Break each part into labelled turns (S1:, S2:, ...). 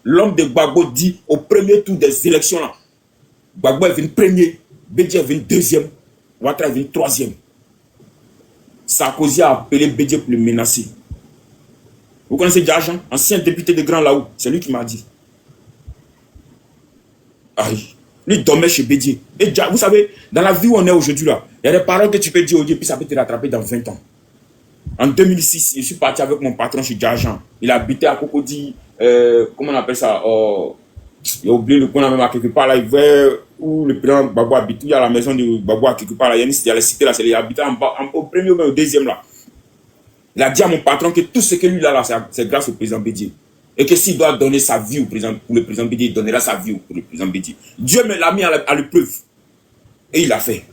S1: L'homme de Gbagbo dit au premier tour des élections là, Gbagbo est venu premier, Bédié est venu deuxième, Ouattara est venu troisième. Sarkozy a appelé Bédié pour le menacer. Vous connaissez Djajan, ancien député de Grand Laou, c'est lui qui m'a dit. Aïe, lui dormait chez Bédié. Et vous savez, dans la vie où on est aujourd'hui là, il y a des paroles que tu peux dire aujourd'hui, puis ça peut te rattraper dans 20 ans. En 2006, je suis parti avec mon patron chez Djajan. Il habitait à Cocody, comment on appelle ça, j'ai oublié le coin même quelque part là, où le président Gbagbo habite, il y a la maison de Gbagbo quelque part là, il y a la cité là, c'est il habitait au premier ou même au deuxième là. Il a dit à mon patron que tout ce que lui là, c'est grâce au président Bédié. Et que s'il doit donner sa vie pour le président Bédié, il donnera sa vie pour le président Bédié. Dieu me l'a mis à l'épreuve. Et il l'a fait.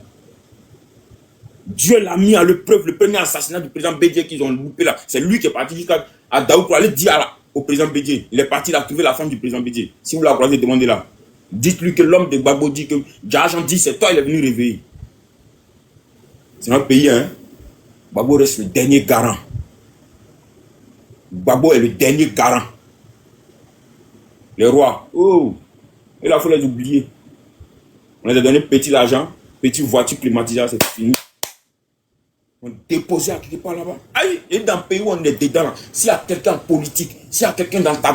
S1: Dieu l'a mis à l'épreuve. Le premier assassinat du président Bédié qu'ils ont loupé là, c'est lui qui est parti jusqu'à Daou pour aller dire au président Bédié. Il est parti, il a trouvé la femme du président Bédié. Si vous la croisez, demandez-la. Dites-lui que l'homme de Gbagbo dit que Djajan dit c'est toi, il est venu réveiller. C'est notre pays, hein. Gbagbo reste le dernier garant. Gbagbo est le dernier garant. Les rois, oh, il a fallu les oublier. On les a donné petit argent, petite voiture climatisée, c'est fini. On déposait à quelque part là-bas. Aïe, et dans le pays où on est dedans, s'il y a quelqu'un en politique, s'il y a quelqu'un dans ta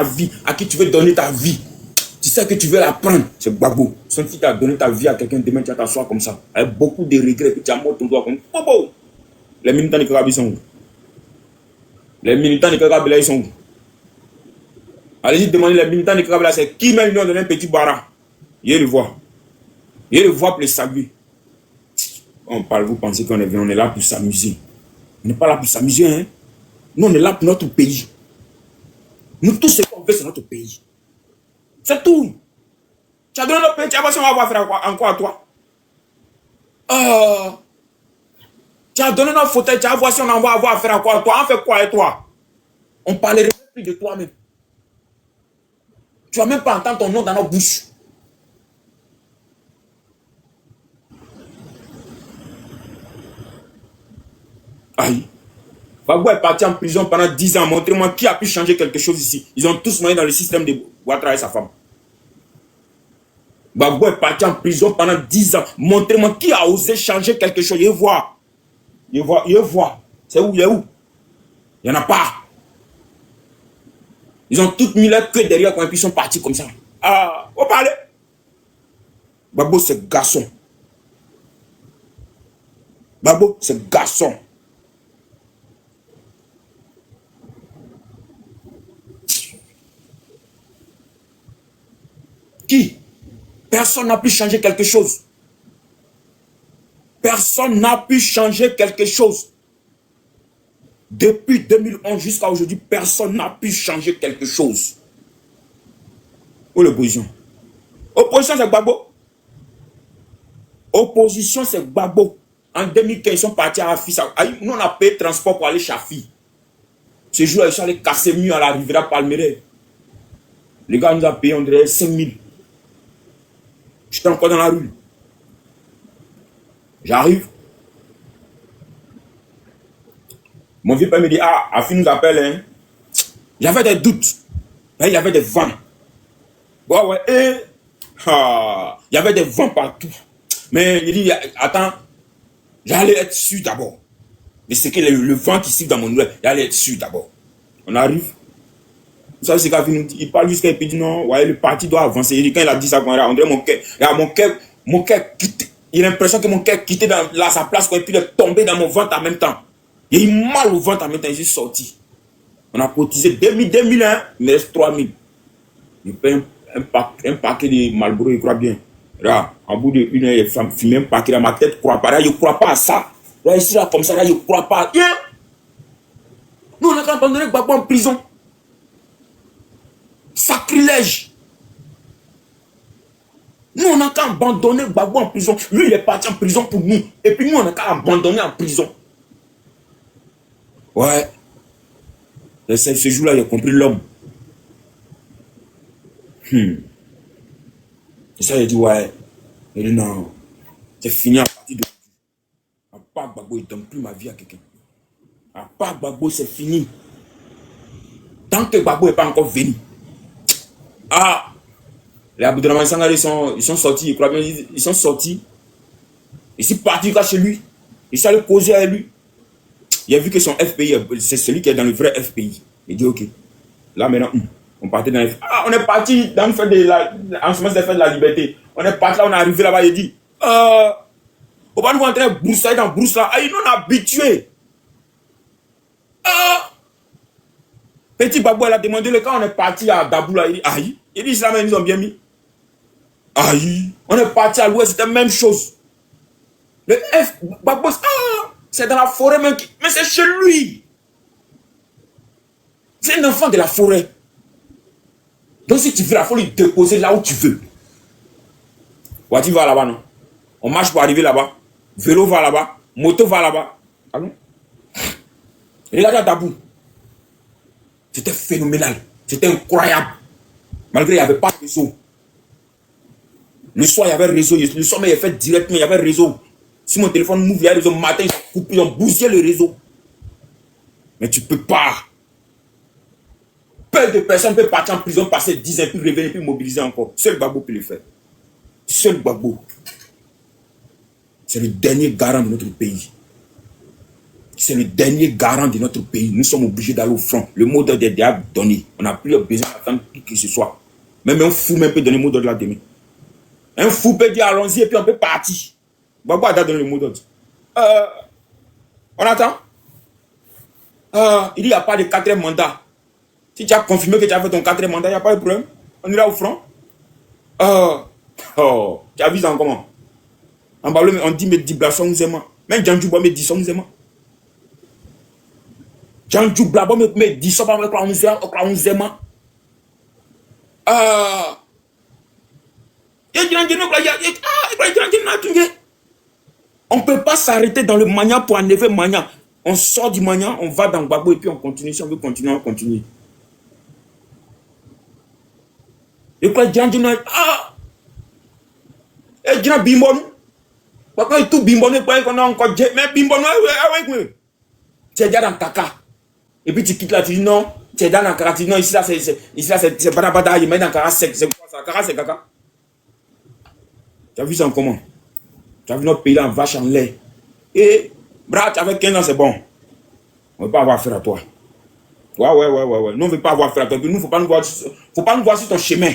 S1: vie, à qui tu veux donner ta vie, tu sais que tu veux la prendre, c'est Gbagbo. Si tu as donné ta vie à quelqu'un, demain tu vas t'asseoir comme ça, avec beaucoup de regrets, puis tu as mort ton doigt comme Bobo. Les militants de Kagabi sont où? Les militants de Kagabi là, ils sont où? Allez-y demander les militants de Kagabi là, c'est qui m'a donné un petit bara. Il le voit. Il le voit pour le saluer. On parle, vous pensez qu'on est là pour s'amuser. On n'est pas là pour s'amuser, hein. Nous, on est là pour notre pays. Nous, tout ce qu'on veut, c'est notre pays. C'est tout. Tu as donné notre pays, tu as voir si on va faire encore à toi. Tu as donné notre fauteuil, tu as voir si on va avoir faire encore à toi. On fait quoi avec toi? On parlerait plus de toi-même. Tu vas même pas entendre ton nom dans notre bouche. Aïe. Gbagbo est parti en prison pendant 10 ans. Montrez-moi qui a pu changer quelque chose ici. Ils ont tous moyen dans le système de Ouattara et sa femme. Gbagbo est parti en prison pendant 10 ans. Montrez-moi qui a osé changer quelque chose. Il voit. C'est où? Il est où? Il n'y en a pas. Ils ont tous mis leur queue derrière quand ils sont partis comme ça. Ah, on parle. Gbagbo, c'est garçon. Gbagbo, c'est garçon. Qui? Personne n'a pu changer quelque chose. Personne n'a pu changer quelque chose. Depuis 2011 jusqu'à aujourd'hui, personne n'a pu changer quelque chose. Où l'opposition? Opposition, c'est Gbagbo. Opposition, c'est Gbagbo. En 2015, ils sont partis à Afi. Nous, on a payé transport pour aller chez Afi. Ce jour-là, ils sont allés casser mieux à la Riviera Palmeraie. Les gars nous ont payé, on dirait 5 000. J'étais encore dans la rue. J'arrive. Mon vieux père me dit, ah, Afi nous appelle, hein. J'avais des doutes. Il y avait des vents. Ouais, il y avait des vents partout. Mais il dit, attends, j'allais être sûr d'abord. Mais c'est que le vent qui siffle dans mon oreille, j'allais être sûr d'abord. On arrive. Vous savez ce qu'Afi nous dit? Il parle jusqu'à il dit non, ouais, le parti doit avancer. Il dit, quand il a dit ça, on dirait mon cœur quitte. Il a l'impression que mon cœur quittait dans sa place, et puis il est tombé dans mon ventre en même temps. Il a eu mal au ventre en même temps, il est sorti. On a cotisé 2000, hein, il me reste 3000. Je paye un paquet de Marlboro, je crois bien. Là, en bout de 1 heure, il fume un paquet dans ma tête, je ne crois pas. Là, je ne crois pas à ça. Là, ici, là, comme ça, là, je ne crois pas. Yeah. Nous, on a abandonné Gbagbo en prison. Sacrilège. Nous, on a qu'à abandonner Gbagbo en prison. Lui, il est parti en prison pour nous. Et puis, nous, on a qu'à abandonner en prison. Ouais. Et ce jour-là, il a compris l'homme. Et ça, il a dit, ouais. Il dit, non. C'est fini à partir de aujourd'hui. À part Gbagbo, il ne donne plus ma vie à quelqu'un. À part Gbagbo, c'est fini. Tant que Gbagbo n'est pas encore venu, Ah, les Abdurrahman Sangare ils sont sortis, ils sont sortis. Je suis parti chez lui. Je suis allé causer avec lui. Il a vu que son FPI, c'est celui qui est dans le vrai FPI. Il dit ok. Là maintenant, on partait dans on est parti dans le fête de la, en semence des fêtes de la liberté. On est parti là, on est arrivé là-bas, il dit on va nous entrer broussailler dans brousse là. Ah, ils nous ont habitués. Petit Babou, elle a demandé le quand on est parti à Dabou là, il dit aïe. Il dit ça, ils nous ont bien mis. Aïe. On est parti à l'ouest, c'était la même chose. Le F, Babou, c'est dans la forêt même. Mais c'est chez lui. C'est un enfant de la forêt. Donc si tu veux, il faut lui déposer là où tu veux. Voiture va là-bas, non? On marche pour arriver là-bas. Vélo va là-bas. Moto va là-bas. Allons. Regardez à Dabou. C'était phénoménal. C'était incroyable. Malgré qu'il n'y avait pas de réseau. Le soir, il y avait réseau. Le soir, mais il a fait directement, il y avait réseau. Si mon téléphone m'ouvre, il y a réseau. Matin, ils ont coupé, ils ont bousillé le réseau. Mais tu ne peux pas. Peu de personnes peuvent partir en prison, passer 10 ans, puis revenir, puis mobiliser encore. Seul Gbagbo peut le faire. Seul Gbagbo. C'est le dernier garant de notre pays. C'est le dernier garant de notre pays. Nous sommes obligés d'aller au front. Le mot d'ordre est déjà donné. On n'a plus besoin d'attendre qui que ce soit. Même un fou même peut donner le mot d'ordre là demain. Un fou peut dire allons-y et puis on peut partir. Gbagbo a donné le mot d'ordre. On attend. Il n'y a pas de 4e mandat. Si tu as confirmé que tu as fait ton 4e mandat, il n'y a pas de problème. On ira au front. Tu as vu ça en comment? En bas, on dit, mais 10 blason nous aimons. Même Djanjou, mais 10 nous aimons. Djanjou, mais 10 nous aimons. On ne peut pas s'arrêter dans le mania pour enlever mania. On sort du mania, on va dans Gbagbo et puis on continue. Si on veut continuer, on continue. Et quoi, Djanjou, et Djanjou, bimbon. Pourquoi tout bimbon, qu'on a encore mais bimbon, tu es déjà dans Kaka. Et puis tu quittes là, tu dis non, tu es dans Kaka, tu dis non, ici là, c'est Badabada, il met dans Kaka sec, c'est quoi ça? Kaka, c'est Kaka. Tu as vu ça en comment? Tu as vu notre pays là en vache en lait. Et, brat, avec 15 ans, c'est bon. On ne veut pas avoir affaire à toi. Ouais. Nous, on ne veut pas avoir affaire à toi. Nous, il ne faut pas nous voir sur ton chemin.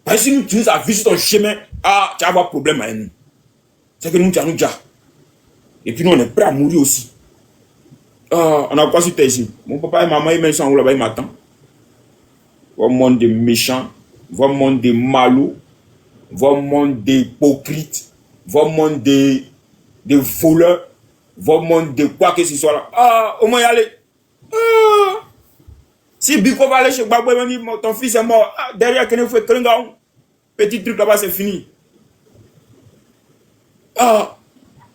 S1: Parce que si tu nous as vu sur ton chemin, tu vas avoir problème avec nous. C'est que nous, tu as nous déjà. Et puis nous, on est prêt à mourir aussi. On a quoi sur tes ici? Mon papa et maman, ils sont là-bas, ils m'attendent. Voilà un monde de méchants. Voilà un monde de malous. Voilà un monde d'hypocrites. Voilà un monde de voleurs. Voilà un monde de quoi que ce soit là. Au moins y aller. Si Biko va aller chez Gbagbo, il va dire, ton fils est mort. Derrière, petit truc là-bas, c'est fini.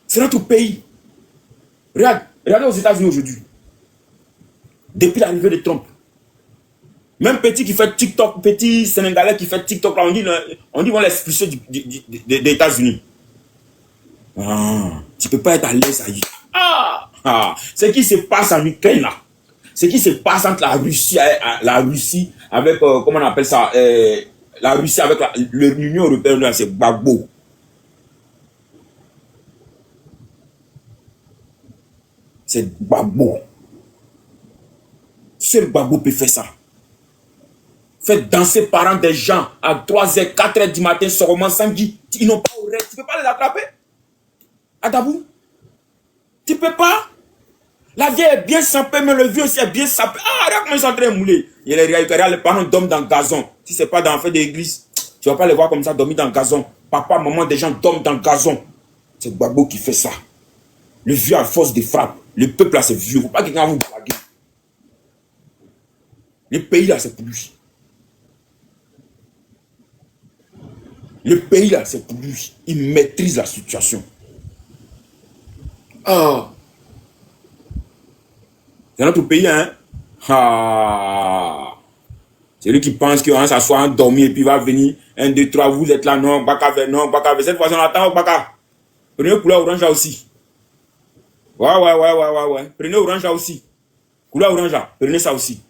S1: C'est notre pays. Regardez aux États-Unis aujourd'hui. Depuis l'arrivée de Trump. Même petit qui fait TikTok, petit Sénégalais qui fait TikTok, là, on dit qu'on l'expulser des États-Unis. Tu ne peux pas être à l'aise ailleurs. Ce qui se passe en Ukraine là. Ce qui se passe entre la Russie avec, comment on appelle ça, la Russie avec l'Union européenne, c'est Gbagbo. C'est Gbagbo. Seul Gbagbo peut faire ça. Faire danser parents des gens à 3h, 4h du matin, seulement samedi. Ils n'ont pas au rêve. Tu ne peux pas les attraper. À Dabou. Tu ne peux pas. La vieille est bien sapée, mais le vieux aussi est bien sapé. Regarde comment ils sont en train de mouler. Il y a les parents dorment dans le gazon. Si ce n'est pas dans le fait d'église, tu ne vas pas les voir comme ça dormir dans le gazon. Papa, maman, des gens dorment dans le gazon. C'est Gbagbo qui fait ça. Le vieux à force de frappe. Le peuple là, c'est vieux. Il ne faut pas que quelqu'un vous blague. Le pays là, c'est pour lui. Le pays là, c'est pour lui. Il maîtrise la situation. C'est notre pays, hein? C'est lui qui pense qu'on va s'asseoir, endormi et puis il va venir. 1, 2, 3, vous êtes là, non, Baka, non, Baka. Cette fois, on attend, Baka. Prenez couleur orange là aussi. Ouais. Prenez orange là aussi. Couleur orange là, prenez ça aussi.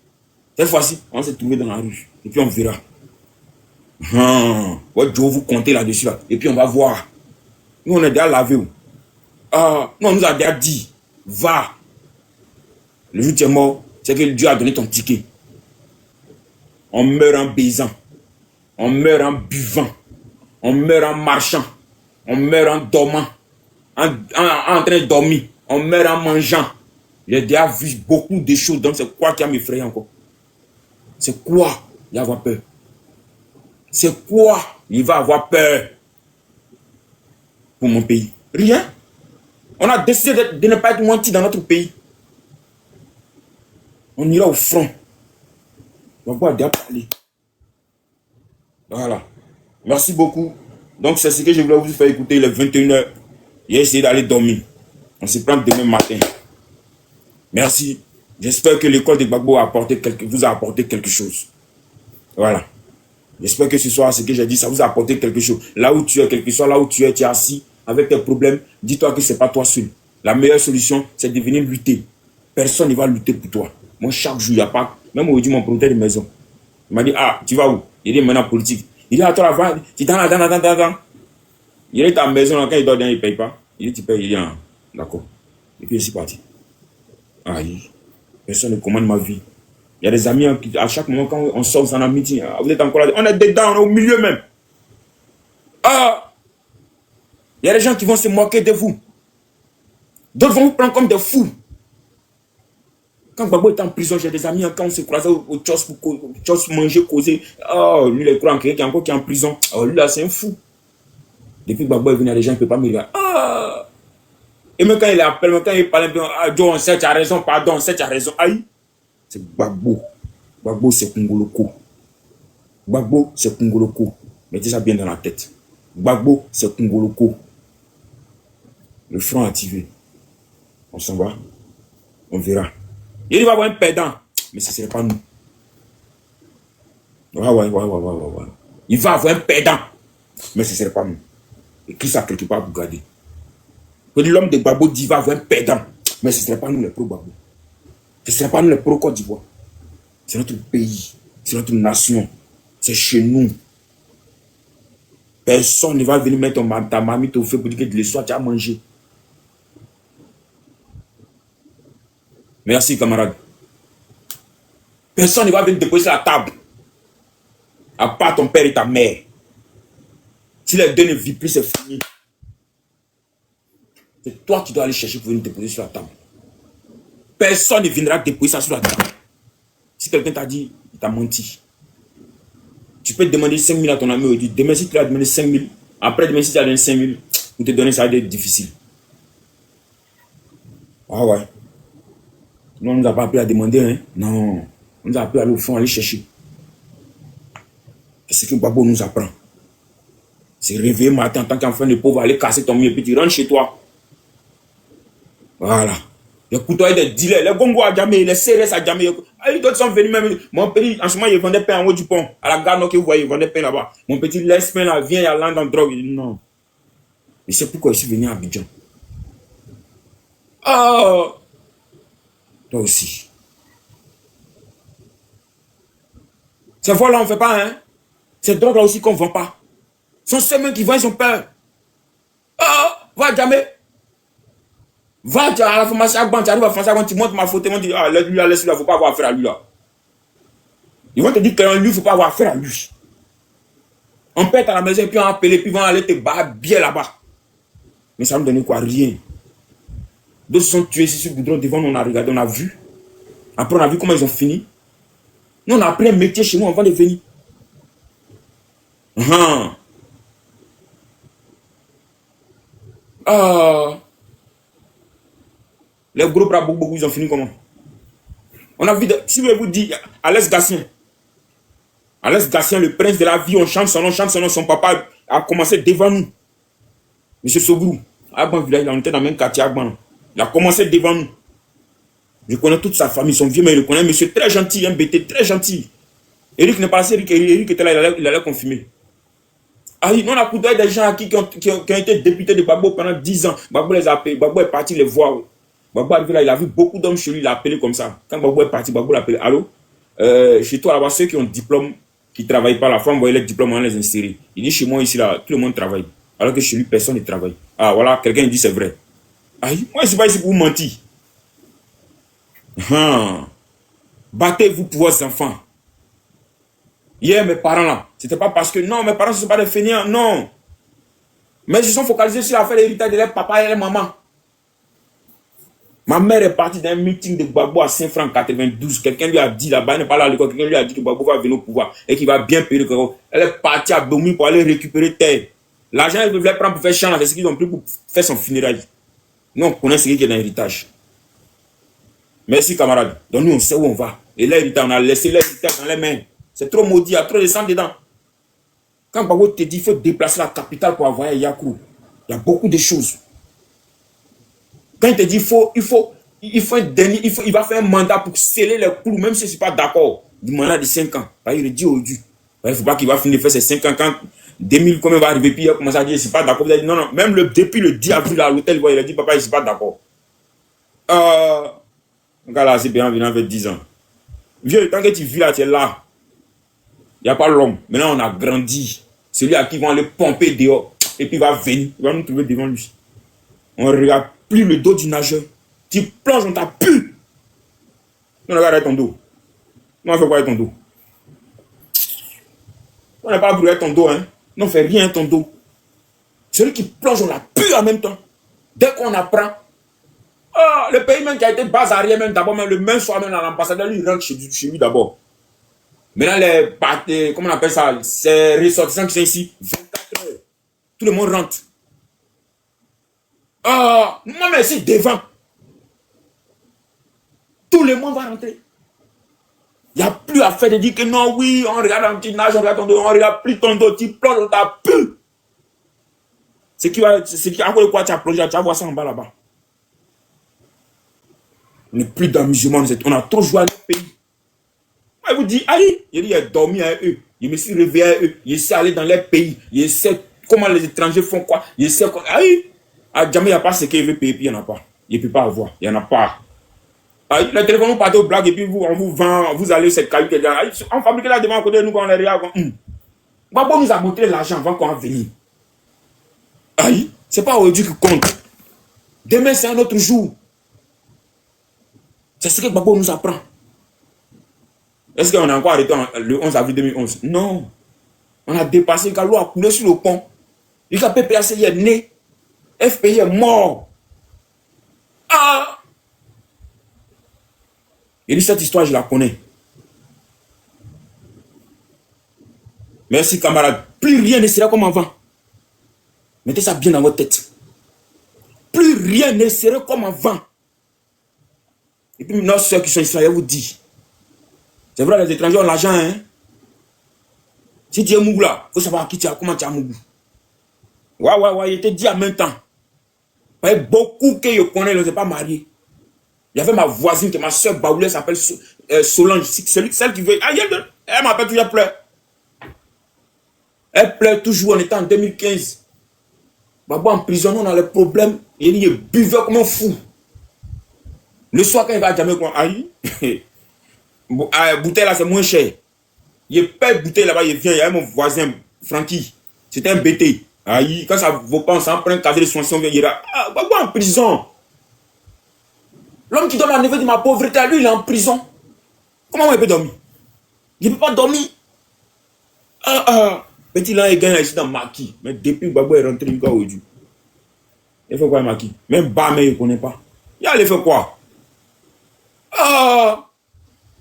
S1: Cette fois-ci, on s'est trouvé dans la rue. Et puis on verra. Ouais, Joe, vous comptez là-dessus. Là. Et puis on va voir. Nous, on est déjà lavé. Non, on nous a déjà dit. Va. Le jour où tu es mort, c'est que Dieu a donné ton ticket. On meurt en baisant. On meurt en buvant. On meurt en marchant. On meurt en dormant. En train de dormir. On meurt en mangeant. J'ai déjà vu beaucoup de choses. Donc c'est quoi qui a m'effrayé encore? C'est quoi? Il va avoir peur. C'est quoi? Il va avoir peur pour mon pays. Rien. On a décidé de ne pas être menti dans notre pays. On ira au front. On va déjà parler. Voilà. Merci beaucoup. Donc c'est ce que je voulais vous faire écouter. Il est 21h. J'ai essayé d'aller dormir. On se prend demain matin. Merci. J'espère que l'école de Gbagbo vous a apporté quelque chose. Voilà. J'espère que ce soir, ce que j'ai dit, ça vous a apporté quelque chose. Là où tu es, quel que soit là où tu es assis avec tes problèmes, dis-toi que ce n'est pas toi seul. La meilleure solution, c'est de venir lutter. Personne ne va lutter pour toi. Moi, chaque jour, il n'y a pas... Même aujourd'hui, mon propriétaire de maison, il m'a dit, ah, tu vas où? Il dit, maintenant, politique. Il dit, attends, avant, tu es dans. Il est à la maison, quand il dort, il ne paye pas. Il dit, tu payes, il dit, ah, d'accord. Et puis, il est parti. Aïe. Personne ne commande ma vie. Il y a des amis, à chaque moment, quand on sort en amitié, vous êtes encore là, on est dedans, on est au milieu même. Ah! Il y a des gens qui vont se moquer de vous. D'autres vont vous prendre comme des fous. Quand Gbagbo était en prison, j'ai des amis, quand on se croisait au tchos manger, causer. Oh, lui, il croit en quelqu'un qui est en prison. Oh, lui, là, c'est un fou. Depuis que Gbagbo est venu, les gens ne peuvent pas me regarder. Ah! Et même quand il appelle, même quand il parle, ah, Joe, on sait, tu as raison, pardon, on sait, tu as raison. Aïe! C'est Gbagbo. Gbagbo, c'est Congoloko. Gbagbo, c'est Congoloko. Mettez ça bien dans la tête. Gbagbo, c'est Congoloko. Le front activé. On s'en va. On verra. Il va avoir un perdant. Mais ce ne serait pas nous. Ouais. Il va avoir un perdant. Mais ce ne serait pas nous. Et qui ça quelque part pour garder. L'homme de Gbagbo dit qu'il va avoir un perdant. Mais ce ne serait pas nous les pro-Gbagbo. Ce ne serait pas nous les pro-Côte d'Ivoire. C'est notre pays. C'est notre nation. C'est chez nous. Personne ne va venir mettre ta mamie au feu pour dire que le soir tu as mangé. Merci, camarade. Personne ne va venir te poser sur la table. À part ton père et ta mère. Si les deux ne vivent plus, c'est fini. C'est toi qui dois aller chercher pour venir te poser sur la table. Personne ne viendra te poser ça sur la table. Si quelqu'un t'a dit, il t'a menti. Tu peux demander 5 000 à ton ami aujourd'hui. Demain, si tu as demandé 5 000, après demain, si tu as donné 5 000, pour te donner, ça va être difficile. Ah ouais. Nous, on ne nous a pas appris à demander. Hein? Non. On nous a appris à aller au fond, aller chercher. C'est ce que Gbagbo nous apprend. C'est réveiller matin en tant qu'enfant de pauvre, aller casser ton mur et puis tu rentres chez toi. Voilà. Les couteaux des dealers, les gongos à jamais, les CRS à jamais. Les d'autres sont venus même. Mon petit, en ce moment, il vendait pain en haut du pont. À la gare, que vous voyez, il vendait pain là-bas. Mon petit laisse pain là, vient, il a dans drogue. Il dit non. Et c'est pourquoi je suis venu à Abidjan. Oh! Toi aussi. Ces voies-là, on ne fait pas, hein? Ces drogues-là aussi qu'on ne vend pas. Ce sont ceux-mêmes qui vendent, ils ont peur. Oh! Va jamais. Va à la pharmacie à Gban, tu arrives à la pharmacie à Gban, tu montres ma photo, ils vont dire, ah, lui, là, laisse-le, il ne faut pas avoir affaire à lui, là. Ils vont te dire que lui, il ne faut pas avoir affaire à lui. On pète à la maison, et puis on appelle, puis ils vont aller te battre bien là-bas. Mais ça ne me donne quoi? Rien. D'autres sont tués ici sur le goudron, devant nous, on a regardé, on a vu. Après, on a vu comment ils ont fini. Nous, on a appris un métier chez nous avant de venir. Les gros bras, beaucoup, ils ont fini comment? On a vu, si je vous dis, Alès Gatien, le prince de la vie, on chante son nom, son papa a commencé devant nous. Monsieur Sobrou, Agban village, on était dans le même quartier Agban. Il a commencé devant nous. Je connais toute sa famille, son vieux, mais je connais un monsieur très gentil, un BT très gentil. Eric n'est pas passé, Eric était là, il allait confirmer. Ah oui, nous on a coupé des gens qui ont été députés de Gbagbo pendant 10 ans. Gbagbo les a appelés, Gbagbo est parti les voir. Gbagbo arrivé là, il a vu beaucoup d'hommes chez lui, il a appelé comme ça. Quand Gbagbo est parti, Gbagbo l'a appelé, allô? Chez toi là-bas, ceux qui ont diplôme, qui ne travaillent pas, la femme voyait les diplômes, on les insérer. Il dit chez moi ici là, tout le monde travaille. Alors que chez lui, personne ne travaille. Ah voilà, quelqu'un dit c'est vrai. Aïe, moi je ne suis pas ici pour vous mentir. Battez-vous pour vos enfants. Hier, mes parents là, c'était pas parce que non, mes parents ne sont pas des fainéants, non. Mais ils se sont focalisés sur l'affaire d'héritage de leur papa et leur maman. Ma mère est partie d'un meeting de Gbagbo à Saint-Franc 92. Quelqu'un lui a dit là-bas, elle n'est pas là à l'école, quelqu'un lui a dit que Gbagbo va venir au pouvoir et qu'il va bien payer le corps. Elle est partie à Bomi pour aller récupérer terre. L'argent, elle voulait prendre pour faire champ, c'est ce qu'ils ont pris pour faire son funérail. Nous, on connaît ce qui est dans l'héritage. Merci, camarades. Donc, nous, on sait où on va. Et l'héritage, on a laissé l'héritage dans les mains. C'est trop maudit, il y a trop de sang dedans. Quand Gbagbo te dit qu'il faut déplacer la capitale pour envoyer Yakou, il y a beaucoup de choses. Quand il te dit il va faire un mandat pour sceller les clous, même si je ne suis pas d'accord, du mandat de 5 ans. Il le dit au Dieu. Il ne faut pas qu'il va finir de faire ses 5 ans. Quand 2000, comme il va arriver, puis il a commencé à dire, je ne suis pas d'accord. Il a dit, non, non, même depuis le 10 avril à l'hôtel, il a dit, papa, je ne suis pas d'accord. Regarde là, c'est bien, venant avec 10 ans. Vieux, tant que tu vis là, tu es là. Il n'y a pas l'homme. Maintenant, on a grandi. Celui à qui vont aller pomper dehors. Et puis il va venir. Il va nous trouver devant lui. On ne regarde plus le dos du nageur. Tu plonges dans ta pu. Non, regarde ton dos. Non, on fait quoi avec ton dos? On n'a pas brûlé ton dos, hein. Non, on fait rien avec ton dos. Celui qui plonge, on la pue en même temps. Dès qu'on apprend. Ah, le pays même qui a été bazarrier, même d'abord, même le même soir, même l'ambassadeur, lui, il rentre chez lui d'abord. Maintenant, comment on appelle ça? Ces ressortissants qui sont ici, 24 heures. Tout le monde rentre. Ah, moi, mais c'est devant. Tout le monde va rentrer. Il n'y a plus à faire de dire que non, oui, on regarde un petit nage, on regarde ton dos, on regarde plus ton dos, tu plonges dans ta pu. C'est qui encore le quoi tu as plongé, tu vas voir ça en bas là-bas. On n'est plus d'amusement, on a trop joué à notre pays. Moi, je vous dis, allez, il a dormi à eux, il me suis réveillé à eux, il sait aller dans les pays, il sait comment les étrangers font quoi, il sait quoi. Allez, à jamais il n'y a pas ce qu'il veut payer, puis il n'y en a pas. Il ne peut pas avoir, il n'y en a pas. Le téléphone, vous partez aux blagues et puis on vous vend, vous allez cette qualité là. On fabrique là devant à côté de nous quand on est regarde. Gbagbo nous a montré l'argent avant qu'on vienne. Aïe, c'est pas aujourd'hui qui compte. Demain, c'est un autre jour. C'est ce que Gbagbo nous apprend. Est-ce qu'on a encore arrêté le 11 avril 2011? Non. On a dépassé, l'eau a coulé sur le pont. Le PPAC est né. FPI est mort. Ah! Il dit cette histoire, je la connais. Merci camarade. Plus rien ne sera comme avant. Mettez ça bien dans votre tête. Plus rien ne sera comme avant. Et puis nos soeurs qui sont ici, je vous dis. C'est vrai, les étrangers ont l'argent, hein. Si tu es mougou là, il faut savoir qui tu as, comment tu as mougou. Ouais, il te dit en même temps. Il y a beaucoup que je connais, ils ne sont pas mariés. Il y avait ma voisine, que ma soeur Baoulé s'appelle Solange. Celle qui veut. Elle m'appelle toujours, elle pleure. Elle pleure toujours, on était en 2015. Gbagbo en prison, on a les problèmes. Il buvait comme un fou. Le soir, quand il va à Djamé, aïe, bouteille là, c'est moins cher. Il paye bouteille là-bas, il vient, il y a mon voisin, Francky. C'était un BT. Aïe, quand ça vaut pas, on s'en prend un cadre de soins, on vient, il ira. Ah, Gbagbo en prison. L'homme qui donne à niveau de ma pauvreté, lui, il est en prison. Comment il peut dormir? Il ne peut pas dormir. Petit là, il gagne ici dans Maki. Mais depuis Gbagbo est rentré, il aujourd'hui. Il fait quoi, Maki? Même Bamé, il ne connaît pas. Il a fait quoi?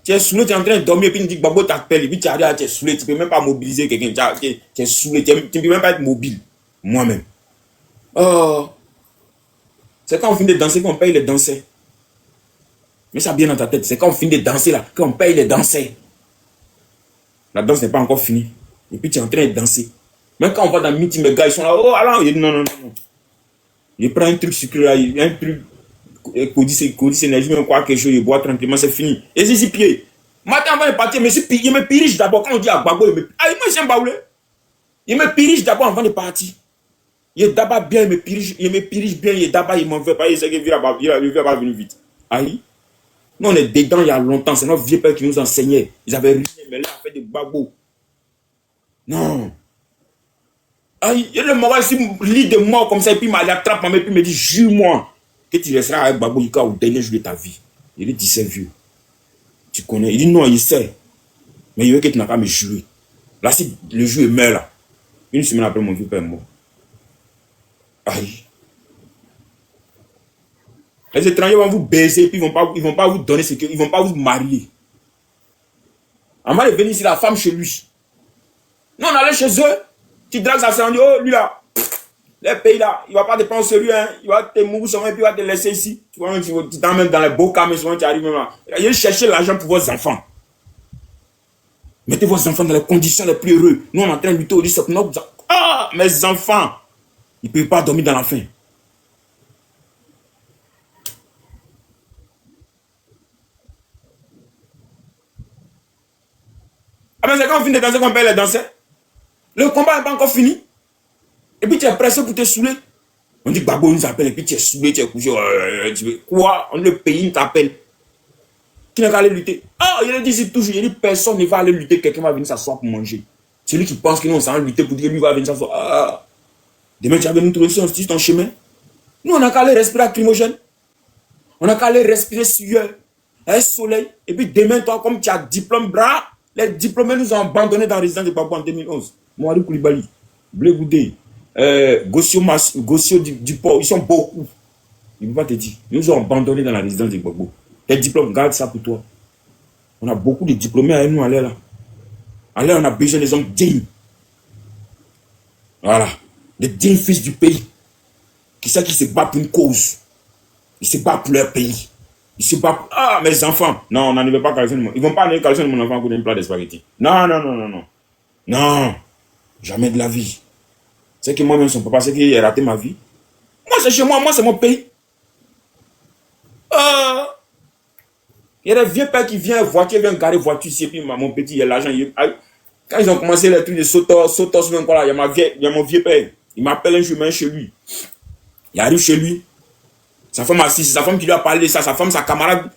S1: Tu es saoulé, tu es en train de dormir, et puis il dit Gbagbo t'appelle, et puis tu arrives, tu es saoulé, tu ne peux même pas mobiliser quelqu'un. Tu es saoulé, tu ne peux même pas être mobile. Moi-même. C'est quand on finit de danser qu'on paye les danseurs. Mets ça bien dans ta tête. C'est quand on finit de danser là, qu'on paye les danseurs. La danse n'est pas encore finie. Et puis tu es en train de danser. Même quand on va dans le meeting, les gars, ils sont là. Oh, alors, il dit non. Il prend un truc sucré là, un truc Codis énergie, même quoi quelque chose, il boit tranquillement, c'est fini. Et c'est pieds. Matin avant de partir, il me pirige d'abord. Quand on dit à Gbagbo, il me il me pirige d'abord avant de partir. Il est d'abord bien, il me pirige bien, il est d'abord, il m'en veut pas, il sait qu'il ne va pas venir vite. Aïe. Nous, on est dedans il y a longtemps. C'est notre vieux père qui nous enseignait. Ils avaient rien, mais là, on fait des babos. Non. Ah, il y a le moral, s'il lit de moi comme ça, et puis il attrape ma main, et puis il me dit, jure-moi que tu resteras avec Babou Ika au dernier jour de ta vie. Il dit, c'est vieux. Tu connais. Il dit, non, il sait. Mais il veut que tu n'as pas me jurer. Là, si le jour est meurt, là, une semaine après, mon vieux père est mort. Aïe. Les étrangers vont vous baiser, puis ils vont pas vous donner ce que, ils vont pas vous marier. Avant de venir ici, la femme chez lui. Nous, on allait chez eux, tu dragues sa sœur, on dit, oh, lui là, les pays là, il va pas te prendre celui, hein, il va te mourir et puis il va te laisser ici. Tu vois, tu t'emmènes dans les beaux cas, mais souvent tu arrives même là. Il chercher l'argent pour vos enfants. Mettez vos enfants dans les conditions les plus heureuses. Nous, on est en train de lutter au lycée. Ah, mes enfants, ils ne peuvent pas dormir dans la faim. Ah, mais c'est quand on finit de danser qu'on paye les danseurs. Le combat n'est pas encore fini. Et puis tu es pressé pour te saouler. On dit que Babo nous appelle et puis tu es saoulé, tu es couché. Quoi? Le pays t'appelle. Qui n'a qu'à aller lutter? Ah, il a dit toujours, il dit personne ne va aller lutter, quelqu'un va venir s'asseoir pour manger. Celui qui pense que nous on s'en lutter pour dire que lui va venir s'asseoir. Ah, demain tu vas venir nous trouver sur ton chemin. Nous on n'a qu'à aller respirer lacrymogène. On n'a qu'à aller respirer sueur, un soleil. Et puis demain, toi, comme tu as diplôme bras, les diplômés nous ont abandonnés dans la résidence de Babou en 2011. Mouari Koulibaly, Blé Goudé, Gossio Duport, ils sont beaucoup. Il ne peut pas te dire. Ils nous ont abandonnés dans la résidence de Babou. Tes diplômes, garde ça pour toi. On a beaucoup de diplômés avec nous à l'air là. À l'air, on a besoin des hommes dignes. Voilà. Des dignes fils du pays. Qui se battent pour une cause. Ils se battent pour leur pays. Ils se battent pour... Ah, mes enfants. Non, on n'en veut pas caler mon... Ils vont pas aller caler mon enfant pour un plat de spaghetti. Non, non, non, non, non. Non. Jamais de la vie. C'est que moi-même, son papa, c'est qu'il a raté ma vie. Moi, c'est chez moi. Moi, c'est mon pays. Il y a des vieux pères qui viennent voiture, viennent garer voiture ici, et puis mon petit, il y a l'argent. Quand ils ont commencé les trucs de Sotos, même quoi là, il y a mon vieux père. Il m'appelle un jour, il chez lui. Il arrive chez lui. Sa femme assise, sa femme qui lui a parlé de ça, sa femme, sa camarade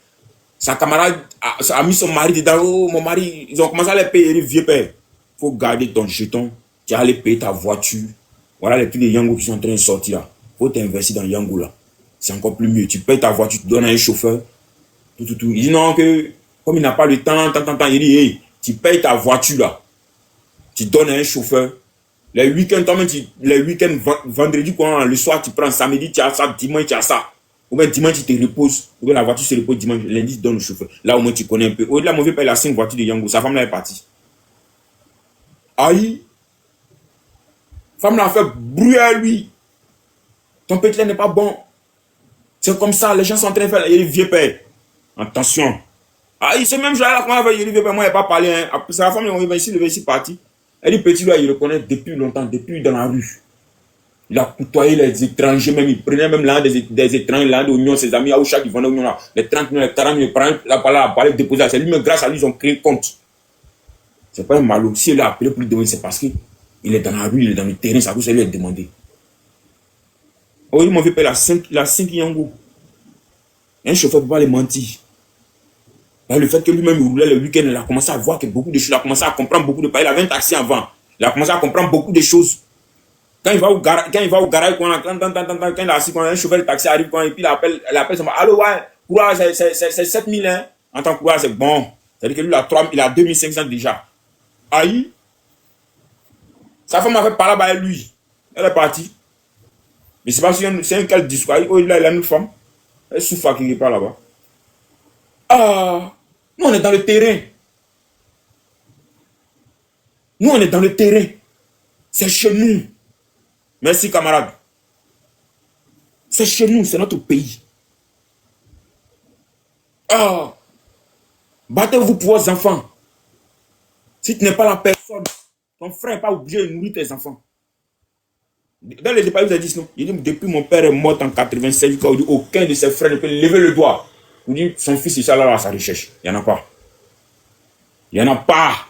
S1: a mis son mari dedans. Oh, mon mari, ils ont commencé à les payer, les vieux pères. Il faut garder ton jeton, tu vas aller payer ta voiture. Voilà les trucs de Yango qui sont en train de sortir là. Il faut t'investir dans Yango là. C'est encore plus mieux. Tu payes ta voiture, tu donnes à un chauffeur. Tout. Il dit non, que comme il n'a pas le temps, il dit, hey, tu payes ta voiture là. Tu donnes à un chauffeur. Les week-ends, vendredi, le soir, tu prends, samedi, tu as ça, dimanche, tu as ça. Ou bien dimanche, tu te reposes. Ou bien la voiture se repose dimanche, lundi, tu donnes au chauffeur. Là, au moins, tu connais un peu. Au-delà, mon vieux père, il a 5 voitures de Yango. Sa femme là est partie. Aïe. Femme là a fait bruit à lui. Ton petit là n'est pas bon. C'est comme ça, les gens sont en train de faire. Il y a les vieux pères. Attention. Ah, il sait même jouer là, comment il dit, moi, il n'a pas parlé. Hein. C'est la femme, il est ici parti. Elle dit, petit, là, il le connaît depuis longtemps, depuis dans la rue. Il a côtoyé les étrangers, même, il prenait même l'un des étrangers, l'un d'oignons, ses amis, à Oucha, qui vendaient oignons là. Les 30 000, les 40 000, il prend la parole, déposer. C'est lui-même, grâce à lui, ils ont créé compte. C'est pas un malou. Si il a appelé pour lui demander, c'est parce qu'il est dans la rue, il est dans le terrain, ça lui a demandé. Oh, il m'avait payé la 5 Yango. Un chauffeur ne peut pas les mentir. Le fait que lui-même il roulait le week-end, il a commencé à voir que beaucoup de choses, il a commencé à comprendre beaucoup de choses. Il avait un taxi avant. Il a commencé à comprendre beaucoup de choses. Quand il va au garage, quand il a assis, quand un chauffeur de taxi arrive, et puis il appelle son mari. Allô, ouais, courage, c'est 7 000, hein. En tant que courage, c'est bon. C'est-à-dire que lui, il a 2 500 déjà. Aïe. Sa femme avait parlé avec lui. Elle est partie. Mais c'est pas si c'est un quel discours. Oh, il a une femme. Elle souffre qui n'est pas là-bas. Ah. Nous, on est dans le terrain. Nous, on est dans le terrain. C'est chez nous. Merci, camarade. C'est chez nous, c'est notre pays. Ah. Battez-vous pour vos enfants. Si tu n'es pas la personne, ton frère n'est pas obligé de nourrir tes enfants. Dans les départs, vous avez dit non. Il dit, depuis mon père est mort en 96, aucun de ses frères ne peut lever le doigt. Vous dites, son fils est là à sa recherche. Il n'y en a pas. Il n'y en a pas.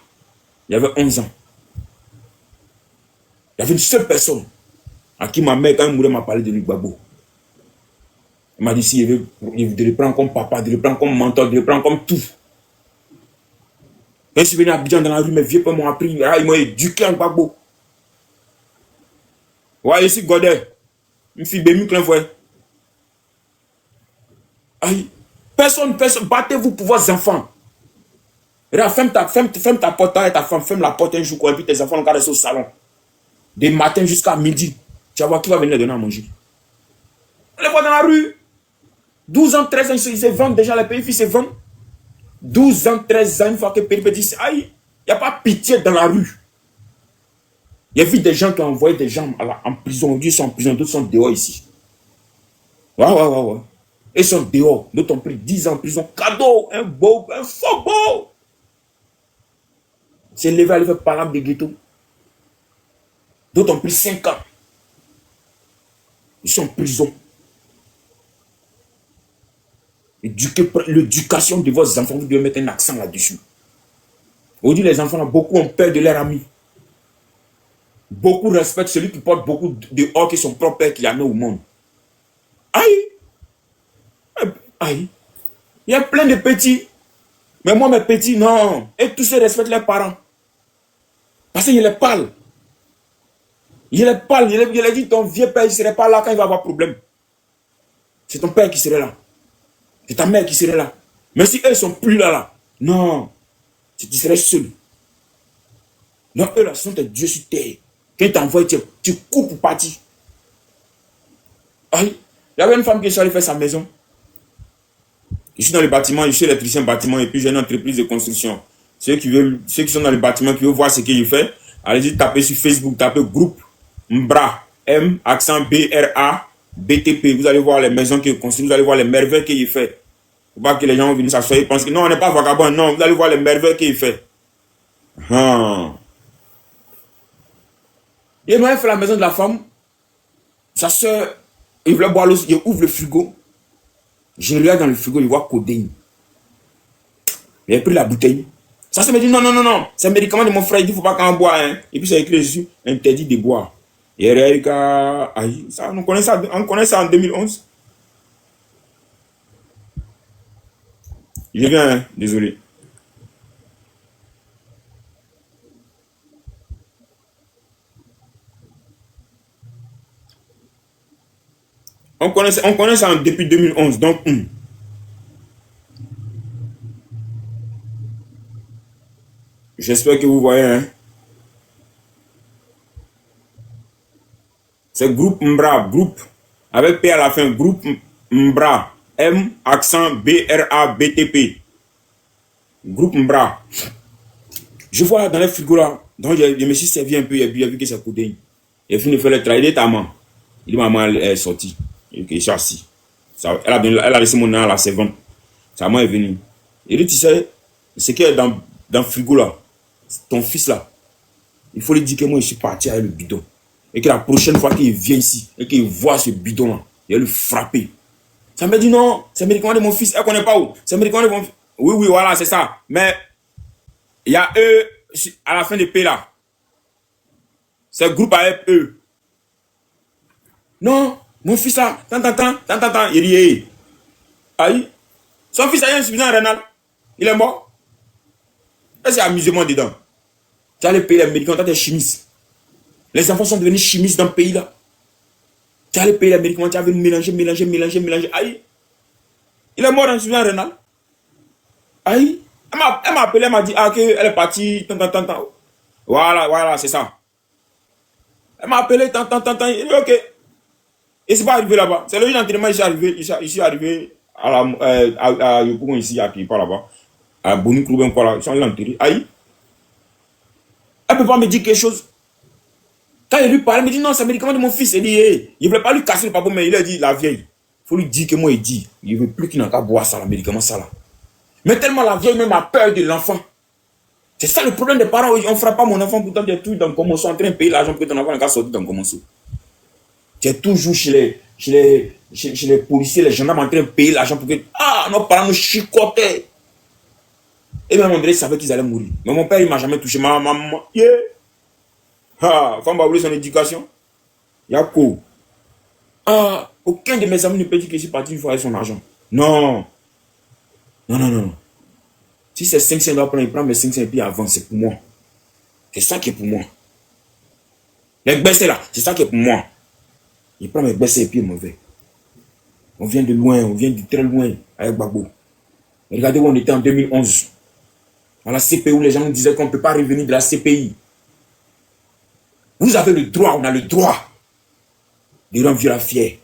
S1: Il y avait 11 ans. Il y avait une seule personne à qui ma mère, quand elle mourait, m'a parlé de lui, Babo. Il m'a dit si il veut de le prendre comme papa, de le prendre comme mentor, de le prendre comme tout. Quand je suis venu à Abidjan dans la rue, mes vieux pères m'ont appris, ils m'ont éduqué en Gbagbo. Ouais, ici, Godet. Une fille bémue, plein fouet. Aïe. Personne, battez-vous pour vos enfants. Regarde, ferme ta porte avec ta femme, ferme la porte un jour, et puis tes enfants vont rester au salon. Des matins jusqu'à midi. Tu vas voir qui va venir donner à manger. On les voit dans la rue. 12 ans, 13 ans, ils se vendent déjà, les pays, ils se vendent. 12 ans, 13 ans, une fois que Péripe dit, aïe, il n'y a pas pitié dans la rue. Il y a vu des gens qui ont envoyé des gens en prison. Ils sont en prison, d'autres sont dehors ici. Ouais. Ils sont dehors. D'autres ont pris 10 ans en prison. Cadeau, un faux beau. C'est levé à lever par l'arme de ghetto. D'autres ont pris 5 ans. Ils sont en prison. L'éducation de vos enfants, vous devez mettre un accent là-dessus. Aujourd'hui, les enfants, beaucoup ont peur de leurs amis. Beaucoup respectent celui qui porte beaucoup dehors que son propre père qui l'a mis au monde. Aïe! Aïe! Il y a plein de petits. Mais moi, mes petits, non. Et tous ceux respectent leurs parents. Parce qu'il les parle. Il a dit, ton vieux père, il ne serait pas là quand il va avoir problème. C'est ton père qui serait là. C'est ta mère qui serait là. Mais si eux ne sont plus là, non. Tu serais seul. Non, eux là, ce sont tes dieux sur terre. Quand ils t'envoient, tu coupes pour partir. Aïe. Il y avait une femme qui est allée faire sa maison. Je suis dans le bâtiment, je suis électricien bâtiment et puis j'ai une entreprise de construction. Ceux qui sont dans le bâtiment, qui veulent voir ce qu'il fait, allez-y taper sur Facebook, tapez groupe Mbra, M, accent B-R-A, BTP. Vous allez voir les maisons qu'il construit, vous allez voir les merveilles qu'il fait. Faut pas que les gens viennent s'asseoir et pensent que non, on n'est pas vagabond. Non, vous allez voir les merveilles qu'il fait. Il m'a fait la maison de la femme. Sa soeur, il voulait boire l'eau, il ouvre le frigo. Je regarde dans le frigo, il voit codeine. Il a pris la bouteille. Ça se me dit non. C'est un médicament de mon frère, il dit il ne faut pas qu'on boit. Hein. Et puis c'est écrit dessus, interdit de boire. Et ça, on connaît ça en 2011. Je viens, hein, désolé. On connaît ça depuis 2011. Donc, j'espère que vous voyez. Hein. C'est groupe Mbra, groupe avec P à la fin, groupe Mbra, M, accent B-R-A-B-T-P. Groupe Mbra. Je vois dans les frigos là, donc je me suis servi un peu, il a vu que c'est coudé. Il a fini de faire le travail, il est à maman. Il dit maman, elle est sortie. Il est assis. Elle a laissé mon nom à la servante. Sa maman est venue. Il dit, tu sais, ce qui est dans le frigo là, ton fils là, il faut lui dire que moi je suis parti avec le bidon. Et que la prochaine fois qu'il vient ici et qu'il voit ce bidon là, il va le frapper. Ça me dit non, c'est le médicament de mon fils. Elle ne connaît pas où. C'est le médicament de mon fils. Oui, voilà, c'est ça. Mais il y a eux à la fin de paix là. C'est le groupe avec eux. Non, mon fils là, tant. Il dit, hey. Aïe. Son fils a eu une insuffisance rénale. Il est mort. Et c'est amusement dedans. Tu as le pays, les médicaments, tu as des chimistes. Les enfants sont devenus chimistes dans le pays là. Tu as le pays, les médicaments, tu as mélanger. Aïe. Il est mort d'insuffisance rénale. Aïe. Elle m'a appelé, elle m'a dit, qu'elle est partie, tant. Voilà, c'est ça. Elle m'a appelé, tant. Il dit, ok. Et c'est pas arrivé là-bas. C'est le jour d'entraînement, je suis arrivé à Yopougon ici, à qui, pas là-bas. À Boniklou, encore là. Ils sont allés l'enterrer. Aïe. Elle ne peut pas me dire quelque chose. Quand il lui parle, il me dit non, c'est le médicament de mon fils. Il dit, hey. Il ne voulait pas lui casser le papa, mais il a dit, la vieille. Il faut lui dire que moi, il dit. Il ne veut plus qu'il n'a qu'à boire ça, le médicament, ça là. Mais tellement la vieille même a peur de l'enfant. C'est ça le problème des parents. On ne fera pas mon enfant, pourtant, tu es tout dans le commençon, en train de payer l'argent pour que ton enfant n'a qu'à sortir dans le commençon. Tu es toujours chez les policiers, les gendarmes en train de payer l'argent pour que. Ah, nos parents nous chicotaient. Et même André savait qu'ils allaient mourir. Mais mon père, il ne m'a jamais touché. Ma maman, yeah. Ah, femme va voulu son éducation. Yako. Ah, Aucun de mes amis ne peut dire que je suis parti une fois avec son argent. Non. Non, non, non. Si c'est 500, il prend mes 500 et puis avance, c'est pour moi. C'est ça qui est pour moi. Les baisses là, c'est ça qui est pour moi. Il prend mes baisses et puis il mauvais. On vient de loin, on vient de très loin avec Gbagbo. Regardez où on était en 2011. À la CPI où les gens nous disaient qu'on ne peut pas revenir de la CPI. Vous avez le droit, on a le droit de rendre Viola fier.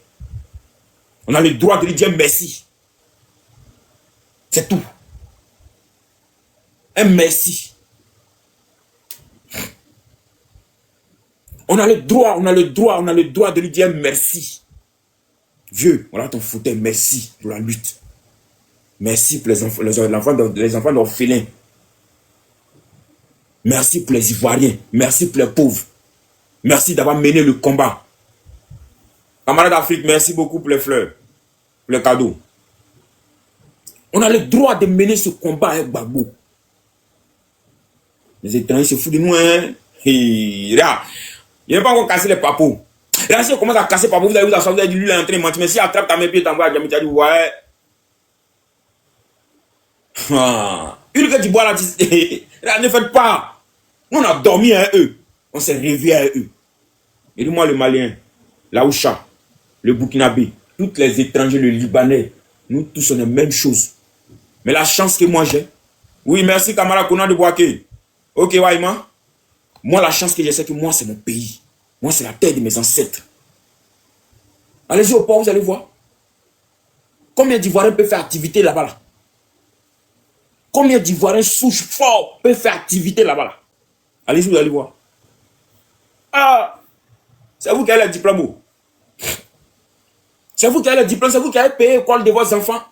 S1: On a le droit de lui dire merci. C'est tout. Un merci. On a le droit de lui dire merci. Vieux, voilà ton fauteuil, merci pour la lutte. Merci pour les enfants d'orphelins. Merci pour les Ivoiriens. Merci pour les pauvres. Merci d'avoir mené le combat. Camarades d'Afrique, merci beaucoup pour les fleurs, pour les cadeaux. On a le droit de mener ce combat avec Gbagbo. Les étrangers se foutent de nous, hein. Là, il n'a pas encore cassé les papos. Là, si on commence à casser les papos, vous allez vous asseoir, vous allez dire, lui, il est en train de mentir. Mais si il attrape ta main, puis il t'envoie à Djamil, tu as dit, ouais. Une que tu bois là, ne faites pas. Nous, on a dormi à eux. On s'est réveillé à eux. Et moi, le Malien, l'Aoucha, le Burkinabé, tous les étrangers, le Libanais, nous tous, on est la même chose. Mais la chance que moi j'ai, oui, merci, camarade Conan de Boaké. Ok, Waïma. Moi, la chance que j'ai, c'est que moi, c'est mon pays. Moi, c'est la terre de mes ancêtres. Allez-y au port, vous allez voir. Combien d'Ivoiriens peuvent faire activité là-bas là? Combien d'Ivoiriens souches forts peuvent faire activité là-bas là? Allez-y, vous allez voir. Ah, c'est vous qui avez le diplôme. C'est vous qui avez le diplôme, c'est vous qui avez payé l'école de vos enfants.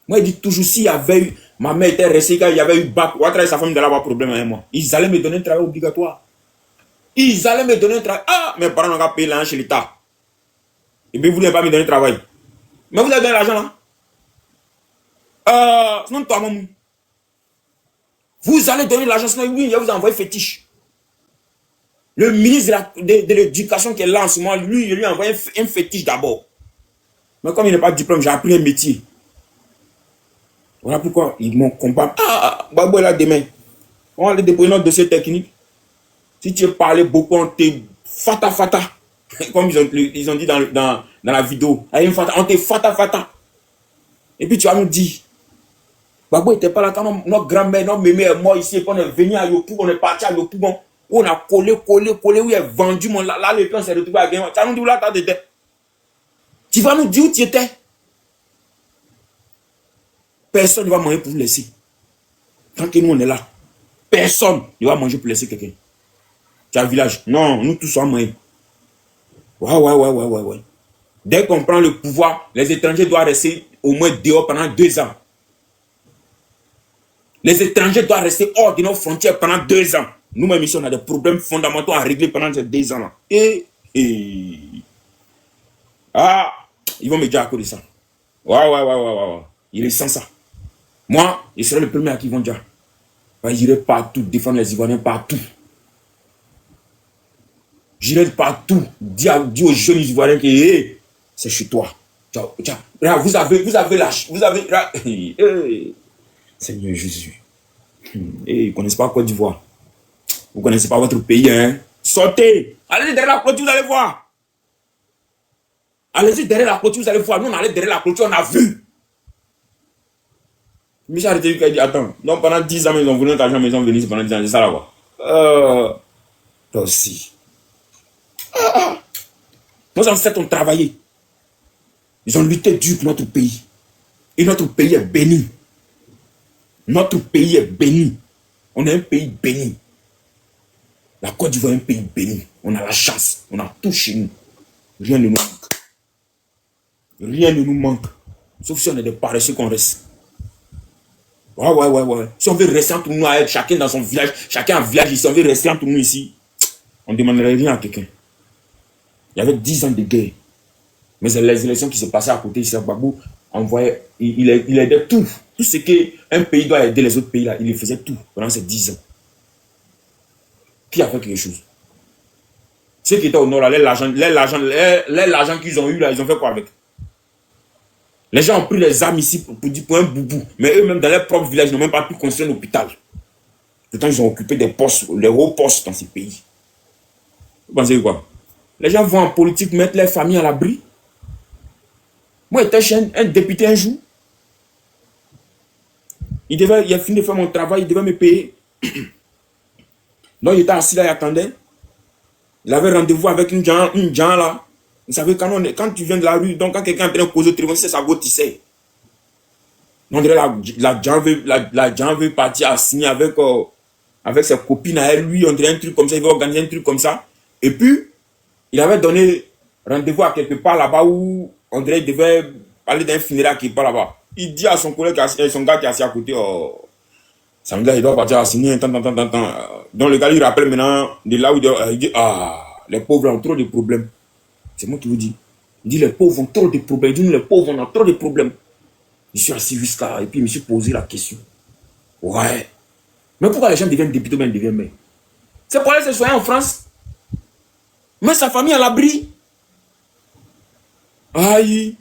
S1: Moi, je dis toujours, s'il y avait eu, ma mère était restée, quand il y avait eu bac, Ouattara et sa femme, d'aller avoir problème avec moi. Ils allaient me donner un travail obligatoire. Ils allaient me donner un travail. Ah, mes parents n'ont pas payé l'argent chez l'État. Et bien, vous ne voulez pas me donner un travail. Mais vous avez donné l'argent là. Sinon, toi, maman. Vous allez donner l'argent, sinon, lui, il va vous envoyer fétiche. Le ministre de l'éducation qui est là en ce moment, lui, il lui a envoyé un fétiche d'abord. Mais comme il n'a pas de diplôme, j'ai appris un métier. Voilà pourquoi ils m'ont combattu. Ah, Gbagbo est là demain. On va aller déposer notre dossier technique. Si tu veux parler beaucoup, on te fata. Comme ils ont dit dans la vidéo. On te fata. Et puis tu vas nous dire. Gbagbo n'était pas là quand notre grand-mère, notre mémé est mort ici. Et qu'on est venu à Yopou, on est parti à Yopou. On a collé, où il est vendu. Là, le plan s'est retrouvé à Guénon. Tu vas nous dire où là, tu étais. Tu vas nous dire où tu étais. Personne ne va manger pour vous laisser. Tant que nous, on est là. Personne ne va manger pour laisser quelqu'un. Tu as un village. Non, nous tous sommes moyens. Ouais. Dès qu'on prend le pouvoir, les étrangers doivent rester au moins dehors pendant 2 ans. Les étrangers doivent rester hors de nos frontières pendant 2 ans. Nous-mêmes ici, on a des problèmes fondamentaux à régler pendant ces 2 ans-là. Ah, ils vont me dire à cause de ça. Ouais. Il est sans ça. Moi, je serai le premier à qui vont dire. J'irai partout, défendre les Ivoiriens partout. J'irai partout, dire aux jeunes Ivoiriens que hey, c'est chez toi. Ciao. Vous avez Seigneur Jésus. Ils ne connaissent pas Côte d'Ivoire. Vous ne connaissez pas votre pays, hein? Sortez. Allez derrière la clôture, vous allez voir. Allez-y derrière la clôture, vous allez voir. Nous, on allait derrière la clôture, on a vu. Michel a dit, attends, donc pendant 10 ans, ils ont voulu notre argent, mais ils ont venu pendant 10 ans, c'est ça là-bas. Toi aussi. Nos ancêtres ont travaillé. Ils ont lutté dur pour notre pays. Et notre pays est béni. Notre pays est béni. On est un pays béni. La Côte d'Ivoire est un pays béni. On a la chance. On a tout chez nous. Rien ne nous manque. Rien ne nous manque. Sauf si on est des paresseux qu'on reste. Ouais. Si on veut rester entre nous, chacun dans son village, chacun en village ici, on veut rester entre nous ici, on ne demanderait rien à quelqu'un. Il y avait 10 ans de guerre. Mais les élections qui se passaient à côté ici, Gbagbo envoyait, il aidait tout. Tout ce qu'un pays doit aider les autres pays là, il le faisait tout pendant ces 10 ans. Qui a fait quelque chose? Ceux qui étaient au nord, là, l'argent qu'ils ont eu, là, ils ont fait quoi avec? Les gens ont pris les armes ici pour un boubou. Mais eux-mêmes, dans leur propre village, ils n'ont même pas pu construire un hôpital. Pourtant, ils ont occupé des postes, les hauts postes dans ces pays. Vous pensez quoi? Les gens vont en politique mettre leurs familles à l'abri. Moi, j'étais chez un député un jour. Il a fini de faire mon travail, il devait me payer. Donc, il était assis là, il attendait. Il avait rendez-vous avec une gens là. Vous savez, quand tu viens de la rue, donc quand quelqu'un est en train de causer au téléphone, c'est sa go tissée. On dirait la gens veut partir à signer avec ses copines à elle, lui, on dirait un truc comme ça, il veut organiser un truc comme ça. Et puis, il avait donné rendez-vous à quelque part là-bas où on dirait qu'il devait aller d'un funéraire qui est pas là-bas. Il dit à son collègue, son gars qui est assis à côté, oh, samedi, il doit partir à signer, tant. Donc le gars lui rappelle maintenant de là où il dit, ah, les pauvres ont trop de problèmes. C'est moi qui vous dis. Il dit, les pauvres ont trop de problèmes. Il dit, les pauvres ont trop de problèmes. Je suis assis jusqu'à, et puis je me suis posé la question. Ouais. Mais pourquoi les gens deviennent députés, mais ils deviennent maires? C'est pour aller se soigner en France. Mais sa famille à l'abri. Aïe.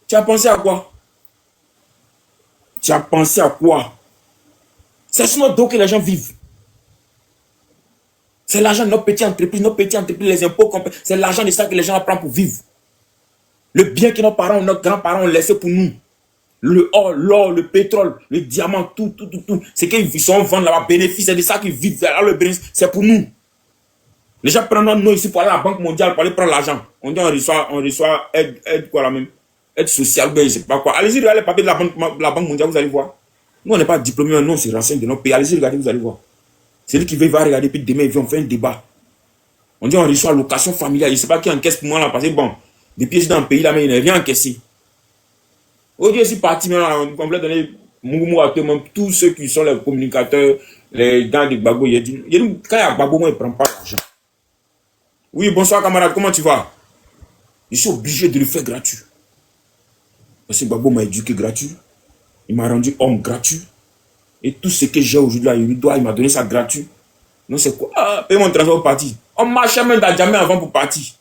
S1: Tu as pensé à quoi? Tu as pensé à quoi? C'est sur notre dos que les gens vivent. C'est l'argent de nos petites entreprises, les impôts, c'est l'argent de ça que les gens prennent pour vivre. Le bien que nos parents, nos grands-parents ont laissé pour nous. Le or, l'or, le pétrole, le diamant, tout. C'est qu'ils sont vendus là-bas, bénéfice, c'est de ça qu'ils vivent. Alors le bénéfice, c'est pour nous. Les gens prennent nos ici pour aller à la Banque mondiale, pour aller prendre l'argent. On dit on reçoit aide quoi la même? Aide sociale, je ne sais pas quoi. Allez-y, regardez les papiers de la Banque mondiale, vous allez voir. Nous, on n'est pas diplômés, non, c'est renseigne de nos pays. Allez-y, regardez, vous allez voir. C'est lui qui va regarder, puis demain, on fait un débat. On dit on reçoit location familiale. Je ne sais pas qui encaisse pour moi là, parce que bon, depuis que je suis dans le pays là, mais il n'a rien encaissé. Aujourd'hui, je suis parti maintenant, on complète donner Moumou à tous ceux qui sont les communicateurs, les gars de Gbagbo. Il dit, quand il y a Gbagbo, moi, il ne prend pas l'argent. Oui, bonsoir camarade, comment tu vas? Je suis obligé de le faire gratuit. Parce que Gbagbo m'a éduqué gratuit. Il m'a rendu homme gratuit. Et tout ce que j'ai aujourd'hui, il m'a donné ça gratuit. Non, c'est quoi? Ah, paye mon transport parti. On marchait même jamais avant pour partir.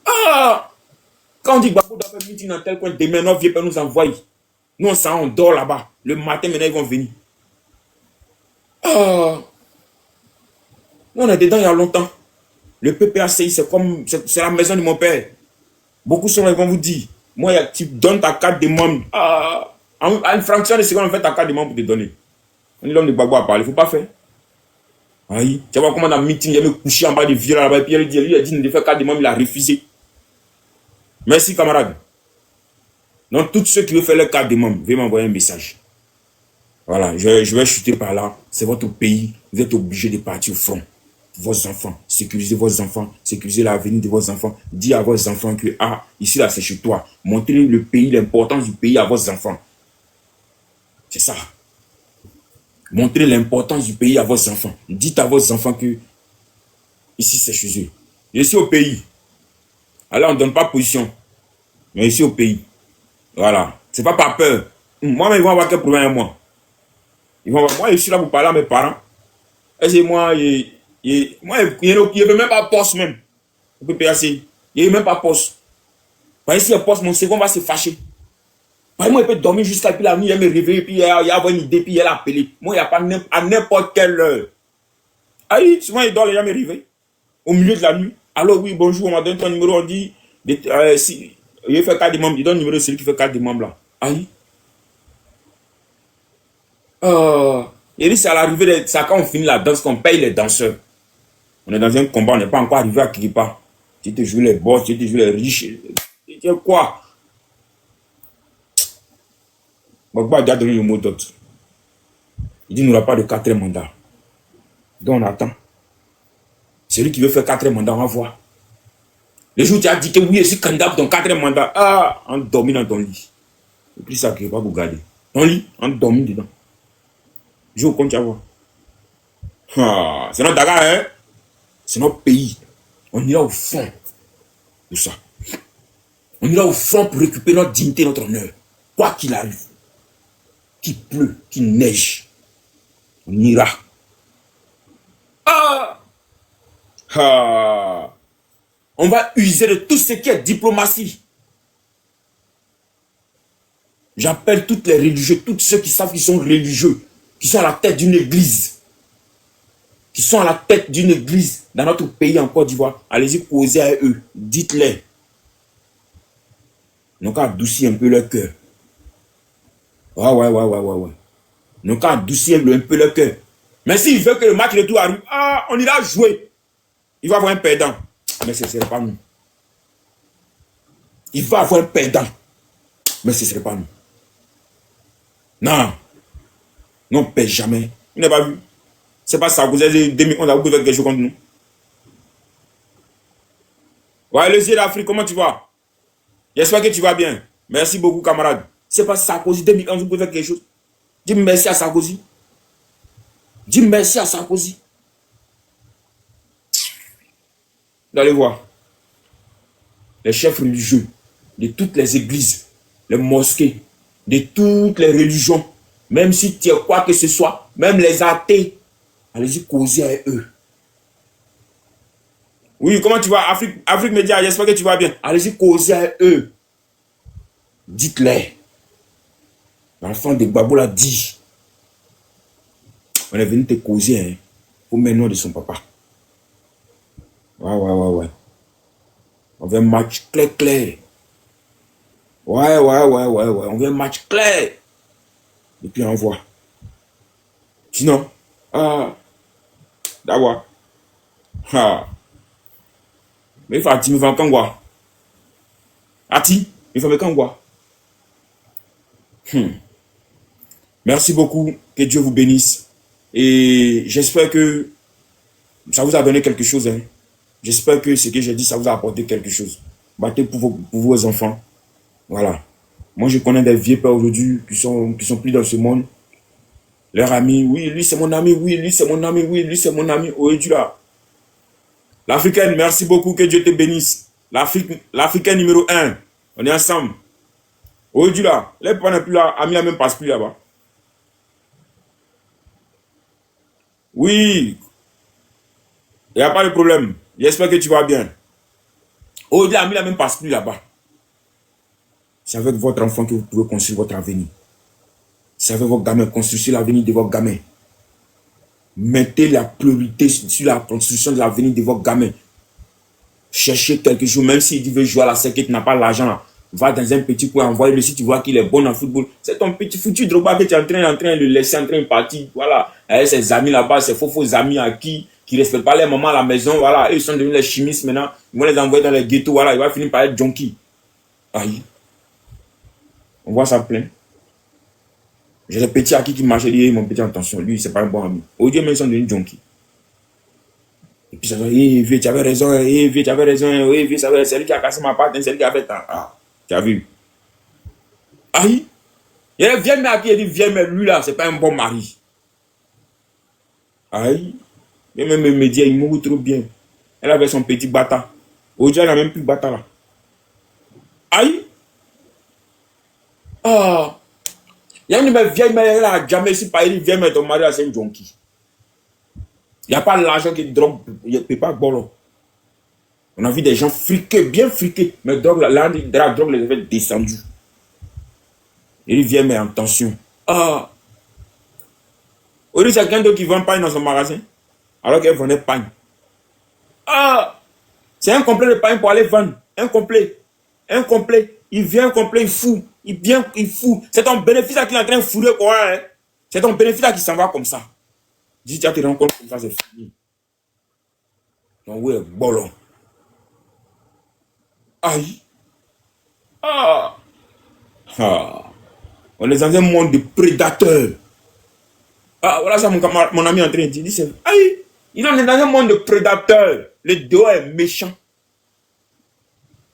S1: Ah! Quand on dit Gbagbo doit faire meeting dans tel coin, demain, nos vieux pères nous envoient. Nous, on dort là-bas. Le matin, maintenant, ils vont venir. Ah! Nous, on est dedans il y a longtemps. Le PPACI, c'est la maison de mon père. Beaucoup sont là, ils vont vous dire. Moi, tu donnes ta carte de membre. Ah! À une fraction de seconde, on fait ta carte de membre pour te donner. On dit l'homme de Gbagbo à parler, il ne faut pas faire. Aïe, tu vois comment dans le meeting, il a me couché en bas de vieux là-bas, et puis lui a dit de faire carte de membre, il a refusé. Merci, camarade. Donc, tous ceux qui veulent faire leur carte de membre, veuillez m'envoyer un message. Voilà, je vais chuter par là. C'est votre pays. Vous êtes obligé de partir au front. Vos enfants, sécurisez vos enfants, sécurisez l'avenir de vos enfants. Dis à vos enfants que, ah, ici là, c'est chez toi. Montrez le pays, l'importance du pays à vos enfants. C'est ça. Montrez l'importance du pays à vos enfants. Dites à vos enfants que, ici, c'est chez eux. Je suis au pays. Alors, on ne donne pas position. Mais ici au pays. Voilà. C'est pas par peur. Moi, ils vont avoir quel problème avec moi. Moi, je suis là pour parler à mes parents. Et c'est moi, il ne veut même pas poste même. On peut payer assez. Il ne veut même pas poste. Parce que si il poste, mon second va se fâcher. Parce que moi, il peut dormir jusqu'à puis la nuit, il me réveiller, puis il y a une idée, puis il a appelé. Moi, il n'y a pas à n'importe quelle heure. Aïe, souvent il dort, les gens me réveillent. Au milieu de la nuit. Alors oui, bonjour, on m'a donné ton numéro, on dit, si, il fait carte de membre, il donne le numéro de celui qui fait carte de membre là. Aïe. Il dit, c'est à l'arrivée, c'est quand on finit la danse qu'on paye les danseurs. On est dans un combat, on n'est pas encore arrivé à quelque part. Tu te joues les boss, tu te joues les riches. Tu sais quoi? Gbagbo a déjà donné le mot d'ordre. Il dit, il n'y aura pas de 4e mandat. Donc on attend. Celui qui veut faire 4e mandat, on va voir. Le jour où tu as dit que oui, je suis candidat pour ton 4e mandat, ah, on dormit dans ton lit. Et puis ça, qui va vous garder. Ton lit, on dormit dedans. Je vous compte à voir. Ah, c'est notre Dakar, hein? C'est notre pays. On ira au fond pour ça. On ira au fond pour récupérer notre dignité, notre honneur. Quoi qu'il arrive. Qu'il pleut, qu'il neige. On ira. Ah! Ah. On va user de tout ce qui est diplomatie. J'appelle toutes les religieux, tous ceux qui savent qu'ils sont religieux, qui sont à la tête d'une église, qui sont à la tête d'une église dans notre pays en Côte d'Ivoire. Allez-y causer à eux. Dites-les. Donc adoucir un peu leur cœur. Ouais. Donc adoucir un peu leur cœur. Mais s'il veut que le match de tout arrive, on ira jouer. Il va avoir un perdant. Mais ce ne serait pas nous. Il va avoir un perdant. Mais ce ne serait pas nous. Non. Non, on ne perd jamais. Vous n'avez pas vu. C'est pas ça. Vous avez 2011, vous pouvez faire quelque chose contre nous. Ouais, le Zier d'Afrique, comment tu vas? J'espère que tu vas bien. Merci beaucoup, camarade. C'est pas Sarkozy 2011, vous pouvez faire quelque chose. Dis merci à Sarkozy. Dis merci à Sarkozy. Vous allez voir. Les chefs religieux de toutes les églises, les mosquées, de toutes les religions, même si tu es quoi que ce soit, même les athées, allez-y causer avec eux. Oui, comment tu vas? Afrique Média, j'espère que tu vas bien. Allez-y causer avec eux. Dites-les. L'enfant de Gbagbo l'a dit. On est venu te causer, hein, pour mettre le nom de son papa. Ouais. On veut un match clair. Ouais. On veut un match clair. Et puis on voit. Sinon, d'abord. Mais il faut Ati, il faut Kangwa. Ati, il faut Kangwa. Merci beaucoup. Que Dieu vous bénisse. Et j'espère que ça vous a donné quelque chose. Hein. J'espère que ce que j'ai dit, ça vous a apporté quelque chose. Battez pour vos enfants. Voilà. Moi, je connais des vieux pères aujourd'hui qui sont plus dans ce monde. Leur ami, oui, lui c'est mon ami, oui, lui c'est mon ami, oui, lui c'est mon ami. Aujourd'hui là. L'Africaine, merci beaucoup, que Dieu te bénisse. L'Africaine numéro 1. On est ensemble. Aujourd'hui là, les parents n'est plus là, Ami même passe plus là-bas. Oui, il n'y a pas de problème. J'espère que tu vas bien. Aujourd'hui, Ami même passe plus là-bas. C'est avec votre enfant que vous pouvez construire votre avenir. C'est avec vos gamins, construire l'avenir de vos gamins. Mettez la priorité sur la construction de l'avenir de vos gamins. Cherchez quelque chose, même s'il veut jouer à la circuit, tu n'as pas l'argent. Va dans un petit coin, envoie-le si tu vois qu'il est bon en football. C'est ton petit foutu Drogba que tu es en train de le laisser en train de partir. Voilà. Avec ses amis là-bas, ses faux amis à qui ne respectent pas les mamans à la maison. Voilà. Et ils sont devenus les chimistes maintenant. Ils vont les envoyer dans les ghettos. Voilà. Il va finir par être junkie. Aïe. On voit ça plein. J'ai des petits à qui marchaient, dit mon petit, attention, lui, c'est pas un bon ami. Aujourd'hui, même ils sont devenus junkies. Et puis ça dit, vieux, tu avais raison, vieux, tu avais raison, vieux, c'est lui qui a cassé ma patte, c'est lui qui a fait tant. Ah, tu as vu. Aïe. Il y a un vieux mec qui dit, vieux, mais lui là, c'est pas un bon mari. Aïe. Et même me dit, il mourut trop bien. Elle avait son petit bâtard. Aujourd'hui, elle n'a même plus de bâtard là. Aïe. Ah. Il y a une vieille mère, elle a jamais si pas une vieille mère, ton mari, c'est un junkie. Il n'y a pas l'argent qui drogue, il ne peut pas bon. On a vu des gens friqués, bien friqués, mais la drogue les avait descendus. Il vient, mais en tension. Ah! Aujourd'hui, c'est quelqu'un d'autre qui vend pain dans son magasin, alors qu'elle vendait pain. Ah! C'est un complet de pain pour aller vendre. Un complet. Il vient un complet, il fout. Il fout. C'est ton bénéfice qui est en train de fouler quoi, hein? C'est ton bénéfice qui s'en va comme ça. Si tu te rends compte comme ça, c'est fini. Donc, oui, bolon. Aïe. Ah. On est dans un monde de prédateurs. Ah, voilà ça, mon ami est en train de dire. Aïe. Il est dans un monde de prédateurs. Le dehors est méchant.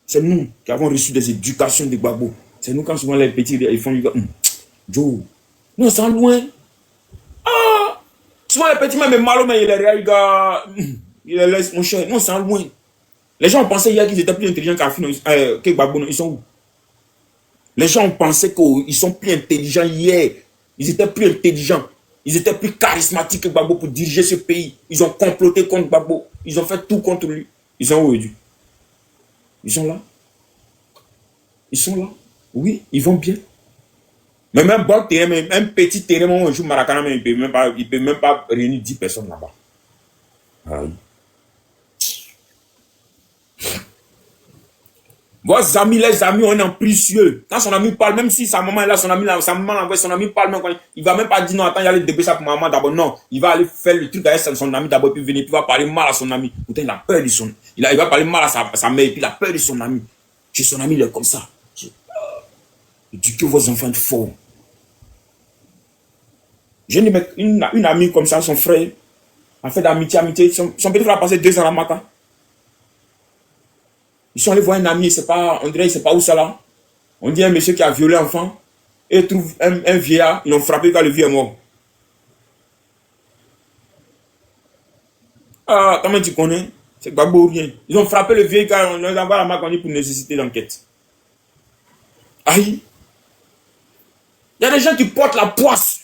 S1: C'est nous qui avons reçu des éducations de Gbagbo. C'est nous quand souvent les petits ils font Joe. Nous on sent loin. Ah! Souvent les petits même malo mais il est regarde. Il les laisse mon cher. Nous on sent loin. Les gens pensaient hier qu'ils étaient plus intelligents que Gbagbo. Ils sont où? Les gens pensaient qu'ils sont plus intelligents hier. Ils étaient plus intelligents. Ils étaient plus charismatiques que Gbagbo pour diriger ce pays. Ils ont comploté contre Gbagbo. Ils ont fait tout contre lui. Ils sont où aujourd'hui? Ils sont là. Ils sont là. Oui, ils vont bien. Mais même bon terrain, même un petit terrain, où on joue Maracana, il ne peut même pas réunir 10 personnes là-bas. Ah oui. Vos amis, les amis, on est en précieux. Quand son ami parle, même si sa maman est là, sa maman l'envoie, son ami parle, même quand il va même pas dire non, attends, il y a le début ça pour maman d'abord. Non, il va aller faire le truc avec son ami d'abord, puis venir, puis il va parler mal à son ami. Pourtant, il a peur de son. Il va parler mal à sa mère, puis il a peur de son ami. Chez son ami, il est comme ça. Éduquez vos enfants forts. J'ai une amie comme ça, son frère, a fait d'amitié. Son petit frère a passé 2 ans à la Maka. Ils sont allés voir un ami, on dirait, il ne sait pas où ça là. On dit un monsieur qui a violé un enfant et trouve un vieillard, ils l'ont frappé quand le vieux est mort. Ah, comment tu connais? C'est Gbagbo ou rien. Ils ont frappé le vieil quand on les envoie à la Macronie pour nécessité d'enquête. Aïe! Il y a des gens qui portent la poisse.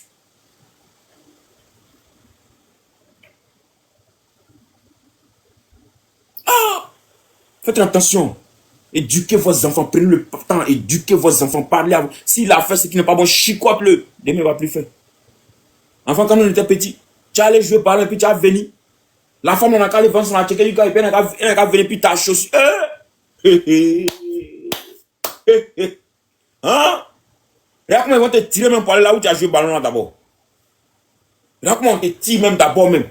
S1: Ah! Faites attention. Éduquez vos enfants. Prenez le temps. Éduquez vos enfants. Parlez à vous. S'il a fait ce qui n'est pas bon, chicote-le. Demain, il ne va plus faire. Enfant, quand on était petit, tu allais jouer par là, puis tu as venu. La femme, on a qu'à aller vendre son attiqué du gars, et puis elle n'a qu'à venir, puis ta chaussure. Hein? Regarde comment ils vont te tirer même pour aller là où tu as joué le ballon là d'abord. Regarde comment on te tire même d'abord même.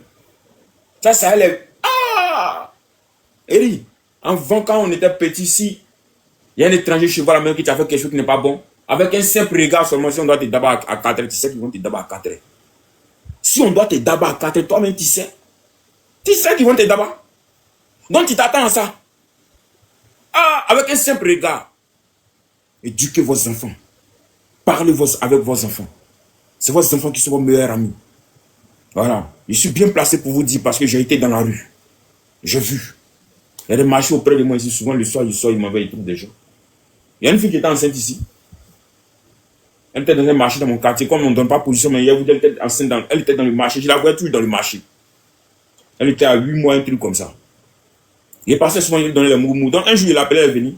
S1: Ça élève. Ah! Eri, avant quand on était petit, si il y a un étranger chez vous à la main qui t'a fait quelque chose qui n'est pas bon, avec un simple regard seulement, si on doit te dabar à 4 heures, tu sais qu'ils vont te dabar à 4 heures. Si on doit te dabar à 4 heures, toi-même tu sais qu'ils vont te dabar. Donc tu t'attends à ça. Ah, avec un simple regard. Éduquez vos enfants. Parlez avec vos enfants. C'est vos enfants qui sont vos meilleurs amis. Voilà. Je suis bien placé pour vous dire parce que j'ai été dans la rue. J'ai vu. Il y a des marchés auprès de moi ici. Souvent le soir, il m'envoie, il trouve des gens. Il y a une fille qui était enceinte ici. Elle était dans un marché dans mon quartier. Comme on ne donne pas position, mais elle était enceinte. Elle était dans le marché. Je la voyais toujours dans le marché. Elle était à 8 mois, un truc comme ça. Il passait souvent, il donnait les mots. Donc un jour, il l'appelait, elle est venue.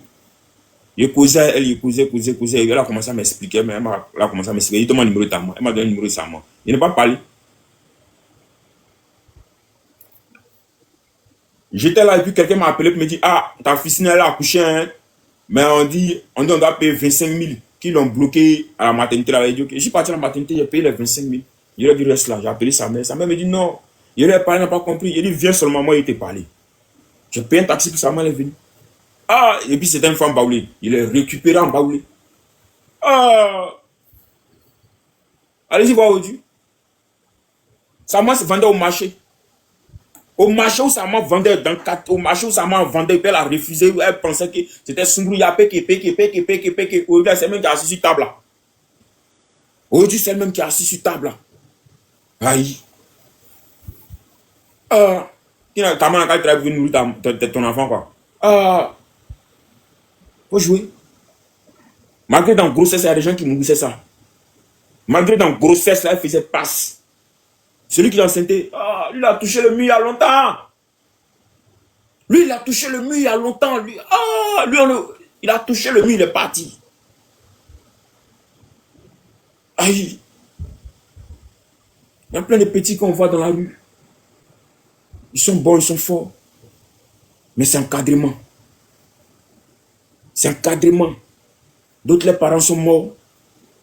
S1: Il causait, elle causait. Elle a commencé à m'expliquer. Elle a commencé à m'expliquer. Il donne mon numéro de moi. Elle m'a donné le numéro de sa main. Il n'a pas parlé. J'étais là et puis quelqu'un m'a appelé et me dit, ah, ta fille elle a accouché, hein. Mais on doit payer 25 000 qui l'ont bloqué à la maternité. Là. Je suis parti à la maternité, j'ai payé les 25 000. Il a dit, reste là. J'ai appelé sa mère. Sa mère me dit, non. Il a parlé, n'a pas compris. Il a dit, viens seulement, moi, il t'a parlé. J'ai payé un taxi pour sa mère, elle est venue. Ah, et puis c'était une femme baoulée. Il est récupéré en baoulé. Ah, allez-y voir aujourd'hui. Sa mère se vendait au marché. Au marché où sa maman vendait, au marché où sa maman vendait, elle a refusé, elle pensait que c'était Sungrou, ya peke. Aujourd'hui, c'est le même qui est assis sur table là. Aujourd'hui, c'est le même qui est assis sur table là. Aïe. Ah. Comment tu as vu ton enfant quoi? Ah. Faut jouer. Malgré dans grossesse, il y a des gens qui mourissaient ça. Malgré dans grossesse, là, elle faisait passe. Celui qui l'a enceinté, ah, lui, il a touché le mur il y a longtemps. Lui, il a touché le mur il y a longtemps. Lui, ah, il a touché le mur, il est parti. Aïe. Il y a plein de petits qu'on voit dans la rue. Ils sont bons, ils sont forts. Mais c'est encadrement. C'est encadrement. D'autres, les parents sont morts.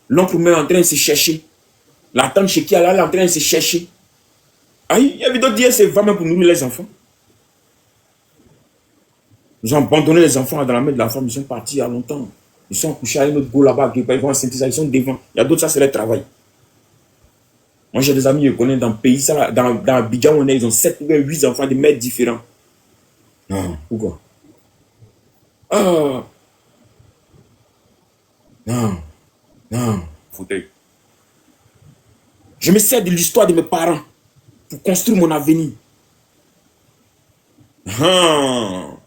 S1: L'oncle est en train de se chercher. La tante chez qui elle est en train de se chercher. Aïe, il y a d'autres dire c'est vraiment pour nourrir les enfants. Ils ont abandonné les enfants dans la main de la femme, ils sont partis il y a longtemps. Ils sont couchés à un autre go là-bas, ils vont synthétiser, ils sont devant. Il y a d'autres, ça c'est leur travail. Moi j'ai des amis, je connais dans le pays, ça, dans Abidjan, on est, ils ont 7 ou 8 enfants de mères différents. Non, pourquoi? Ah. Non, fauteuil. Je me sers de l'histoire de mes parents pour construire mon avenir. Non,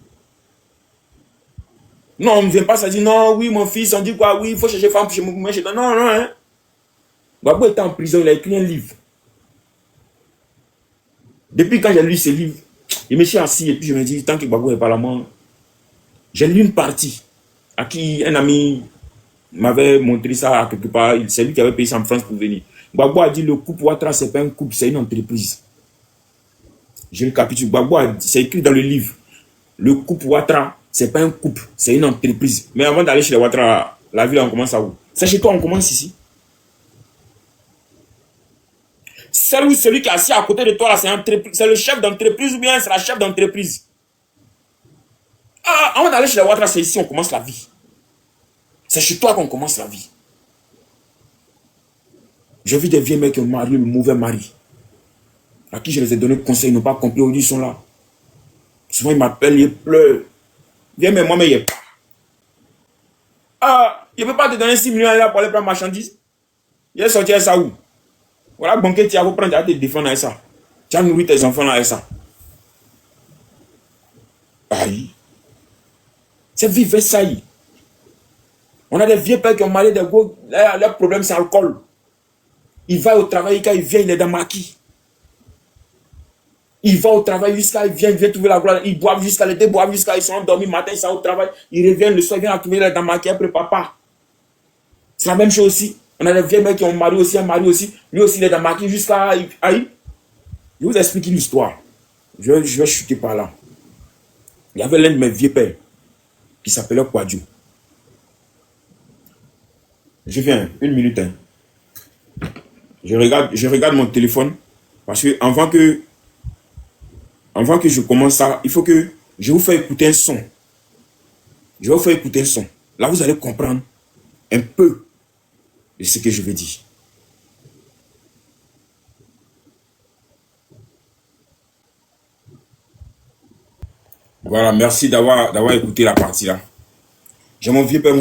S1: on ne vient pas ça dire non, oui, mon fils, on dit quoi, oui, il faut chercher femme pour chez moi. Non, hein. Gbagbo était en prison, il a écrit un livre. Depuis quand j'ai lu ce livre, Je me suis assis et puis je me dis, tant que Gbagbo est pas là, moi, j'ai lu une partie à qui un ami m'avait montré ça quelque part. C'est lui qui avait payé ça en France pour venir. Gbagbo a dit, le couple Ouattara, c'est pas un couple, c'est une entreprise. Je récapitule. Gbagbo a dit, c'est écrit dans le livre. Le couple Ouattara, c'est pas un couple, c'est une entreprise. Mais avant d'aller chez les Ouattara, la ville, on commence à où? C'est chez toi, on commence ici. Celui qui est assis à côté de toi, c'est le chef d'entreprise ou bien c'est la chef d'entreprise. Ah, avant d'aller chez les Ouattara, c'est ici on commence la vie. C'est chez toi qu'on commence la vie. J'ai vu des vieux mecs qui ont marié le mauvais mari. À qui je les ai donné conseil, ils n'ont pas compris, aujourd'hui ils sont là. Souvent ils m'appellent, ils pleurent. Viens, mais moi, mais il n'y a pas. Ah, je ne peux pas te donner 6 millions là pour aller prendre marchandises. Il est sorti à ça où? Voilà, banquier, tu vas prendre, tu vas te défendre avec ça. Tu vas nourrir tes enfants là avec ça. Aïe. C'est vivre ça. On a des vieux pères qui ont marié des gros. Leur problème, c'est l'alcool. Il va au travail, quand il vient, il est dans maquis. Il va au travail jusqu'à, il vient trouver la gloire. Ils boivent jusqu'à l'été, boivent jusqu'à, ils sont endormis, matin, ils sont au travail. Ils reviennent le soir, ils viennent trouver la maquis après papa. C'est la même chose aussi. On a des vieux mecs qui ont marié aussi, un mari aussi. Lui aussi, il est dans maquis jusqu'à. Aïe. Je vous explique une histoire. Je vais chuter par là. Il y avait l'un de mes vieux pères qui s'appelait Kwadjo. Je viens, une minute. Hein. Je regarde mon téléphone parce que avant que je commence ça, il faut que je vous fasse écouter un son. Je vais vous faire écouter un son. Là, vous allez comprendre un peu de ce que je veux dire. Voilà, merci d'avoir écouté la partie là. J'ai mon vieux père,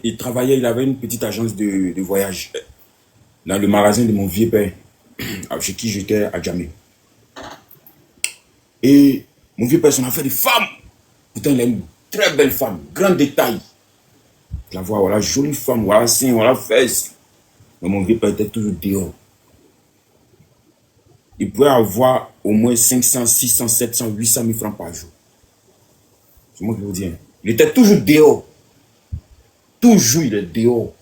S1: il travaillait, il avait une petite agence de voyage dans le magasin de mon vieux père, chez qui j'étais à Djamé. Et mon vieux père, son affaire de femme. Putain, il a une très belle femme, grand détail. La voix, voilà, jolie femme, voilà, sein, voilà, fesse. Mais mon vieux père était toujours dehors. Il pouvait avoir au moins 500, 600, 700, 800 000 francs par jour. C'est moi qui vous dis. Hein. Il était toujours dehors. Toujours, il est dehors.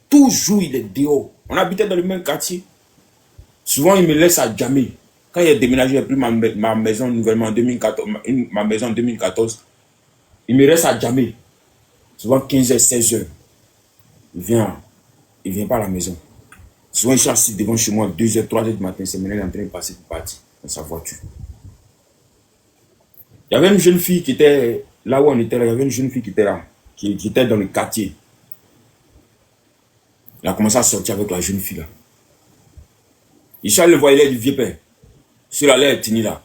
S1: Toujours, il est dehors. On habitait dans le même quartier. Souvent, il me laisse à Djamé. Quand il a déménagé, il a pris ma maison nouvellement en 2014. Ma maison en 2014. Il me reste à Djamé. Souvent, 15h, 16h. Il vient pas à la maison. Souvent, il est assis devant chez moi, 2h, 3h du matin. C'est maintenant en train de passer pour partir dans sa voiture. Il y avait une jeune fille qui était là où on était là. Il y avait une jeune fille qui était là, qui était dans le quartier. Il a commencé à sortir avec la jeune fille là. Il suis allé le voir, il est du vieux père. Sur la lettre, Tini là.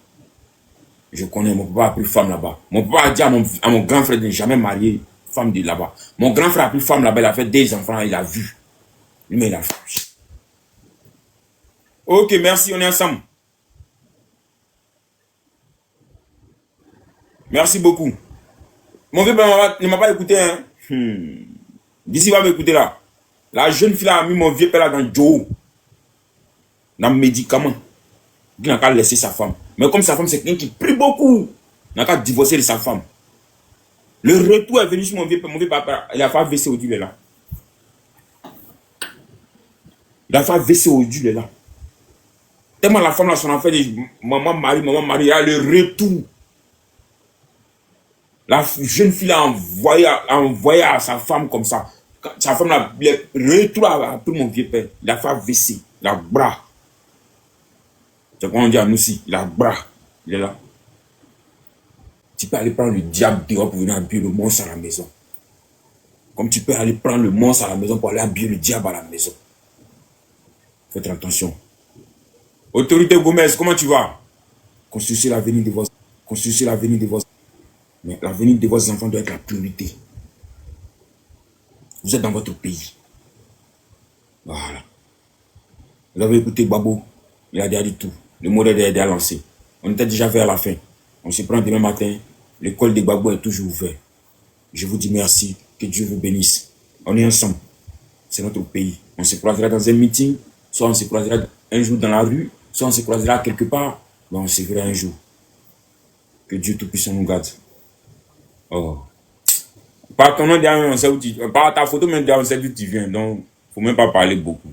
S1: Je connais, mon papa a pris femme là-bas. Mon papa a dit à mon grand frère de ne jamais marier femme de là-bas. Mon grand frère a pris femme là-bas, il a fait des enfants, il a vu. Lui, mais il a vu. Ok, merci, on est ensemble. Merci beaucoup. Mon vieux père ne m'a pas écouté. Hein. D'ici, il va m'écouter là. La jeune fille a mis mon vieux père là dans Joe. Dans le médicament. Il n'a qu'à laisser sa femme. Mais comme sa femme, c'est quelqu'un qui prie beaucoup. Il n'a qu'à divorcer de sa femme. Le retour est venu sur mon vieux père. Il a fait AVC au Dieu là. Il a fait AVC au Dieu là. Tellement la femme là, son enfant dit maman Marie, il a le retour. La jeune fille a envoyé à sa femme comme ça. Sa femme là, le retour a pris mon vieux père. Il a fait AVC. Il a bras. C'est quoi on dit à nous aussi. Il a bras. Il est là. Tu peux aller prendre le diable dehors pour venir habiller le monstre à la maison. Comme tu peux aller prendre le monstre à la maison pour aller habiller le diable à la maison. Faites attention. Autorité Gomez, comment tu vas? Construisez l'avenir de vos... Construisez l'avenir de vos... Mais l'avenir de vos enfants doit être la priorité. Vous êtes dans votre pays. Voilà. Vous avez écouté Gbagbo. Il a déjà dit tout. Le modèle est déjà lancé. On était déjà vers la fin. On se prend demain matin. L'école de Gbagbo est toujours ouverte. Je vous dis merci. Que Dieu vous bénisse. On est ensemble. C'est notre pays. On se croisera dans un meeting. Soit on se croisera un jour dans la rue. Soit on se croisera quelque part. Bon, on se verra un jour. Que Dieu Tout-Puissant nous garde. Oh. Par ton nom, on sait où tu... Par ta photo, même, on sait d'où tu viens. Donc, faut même pas parler beaucoup.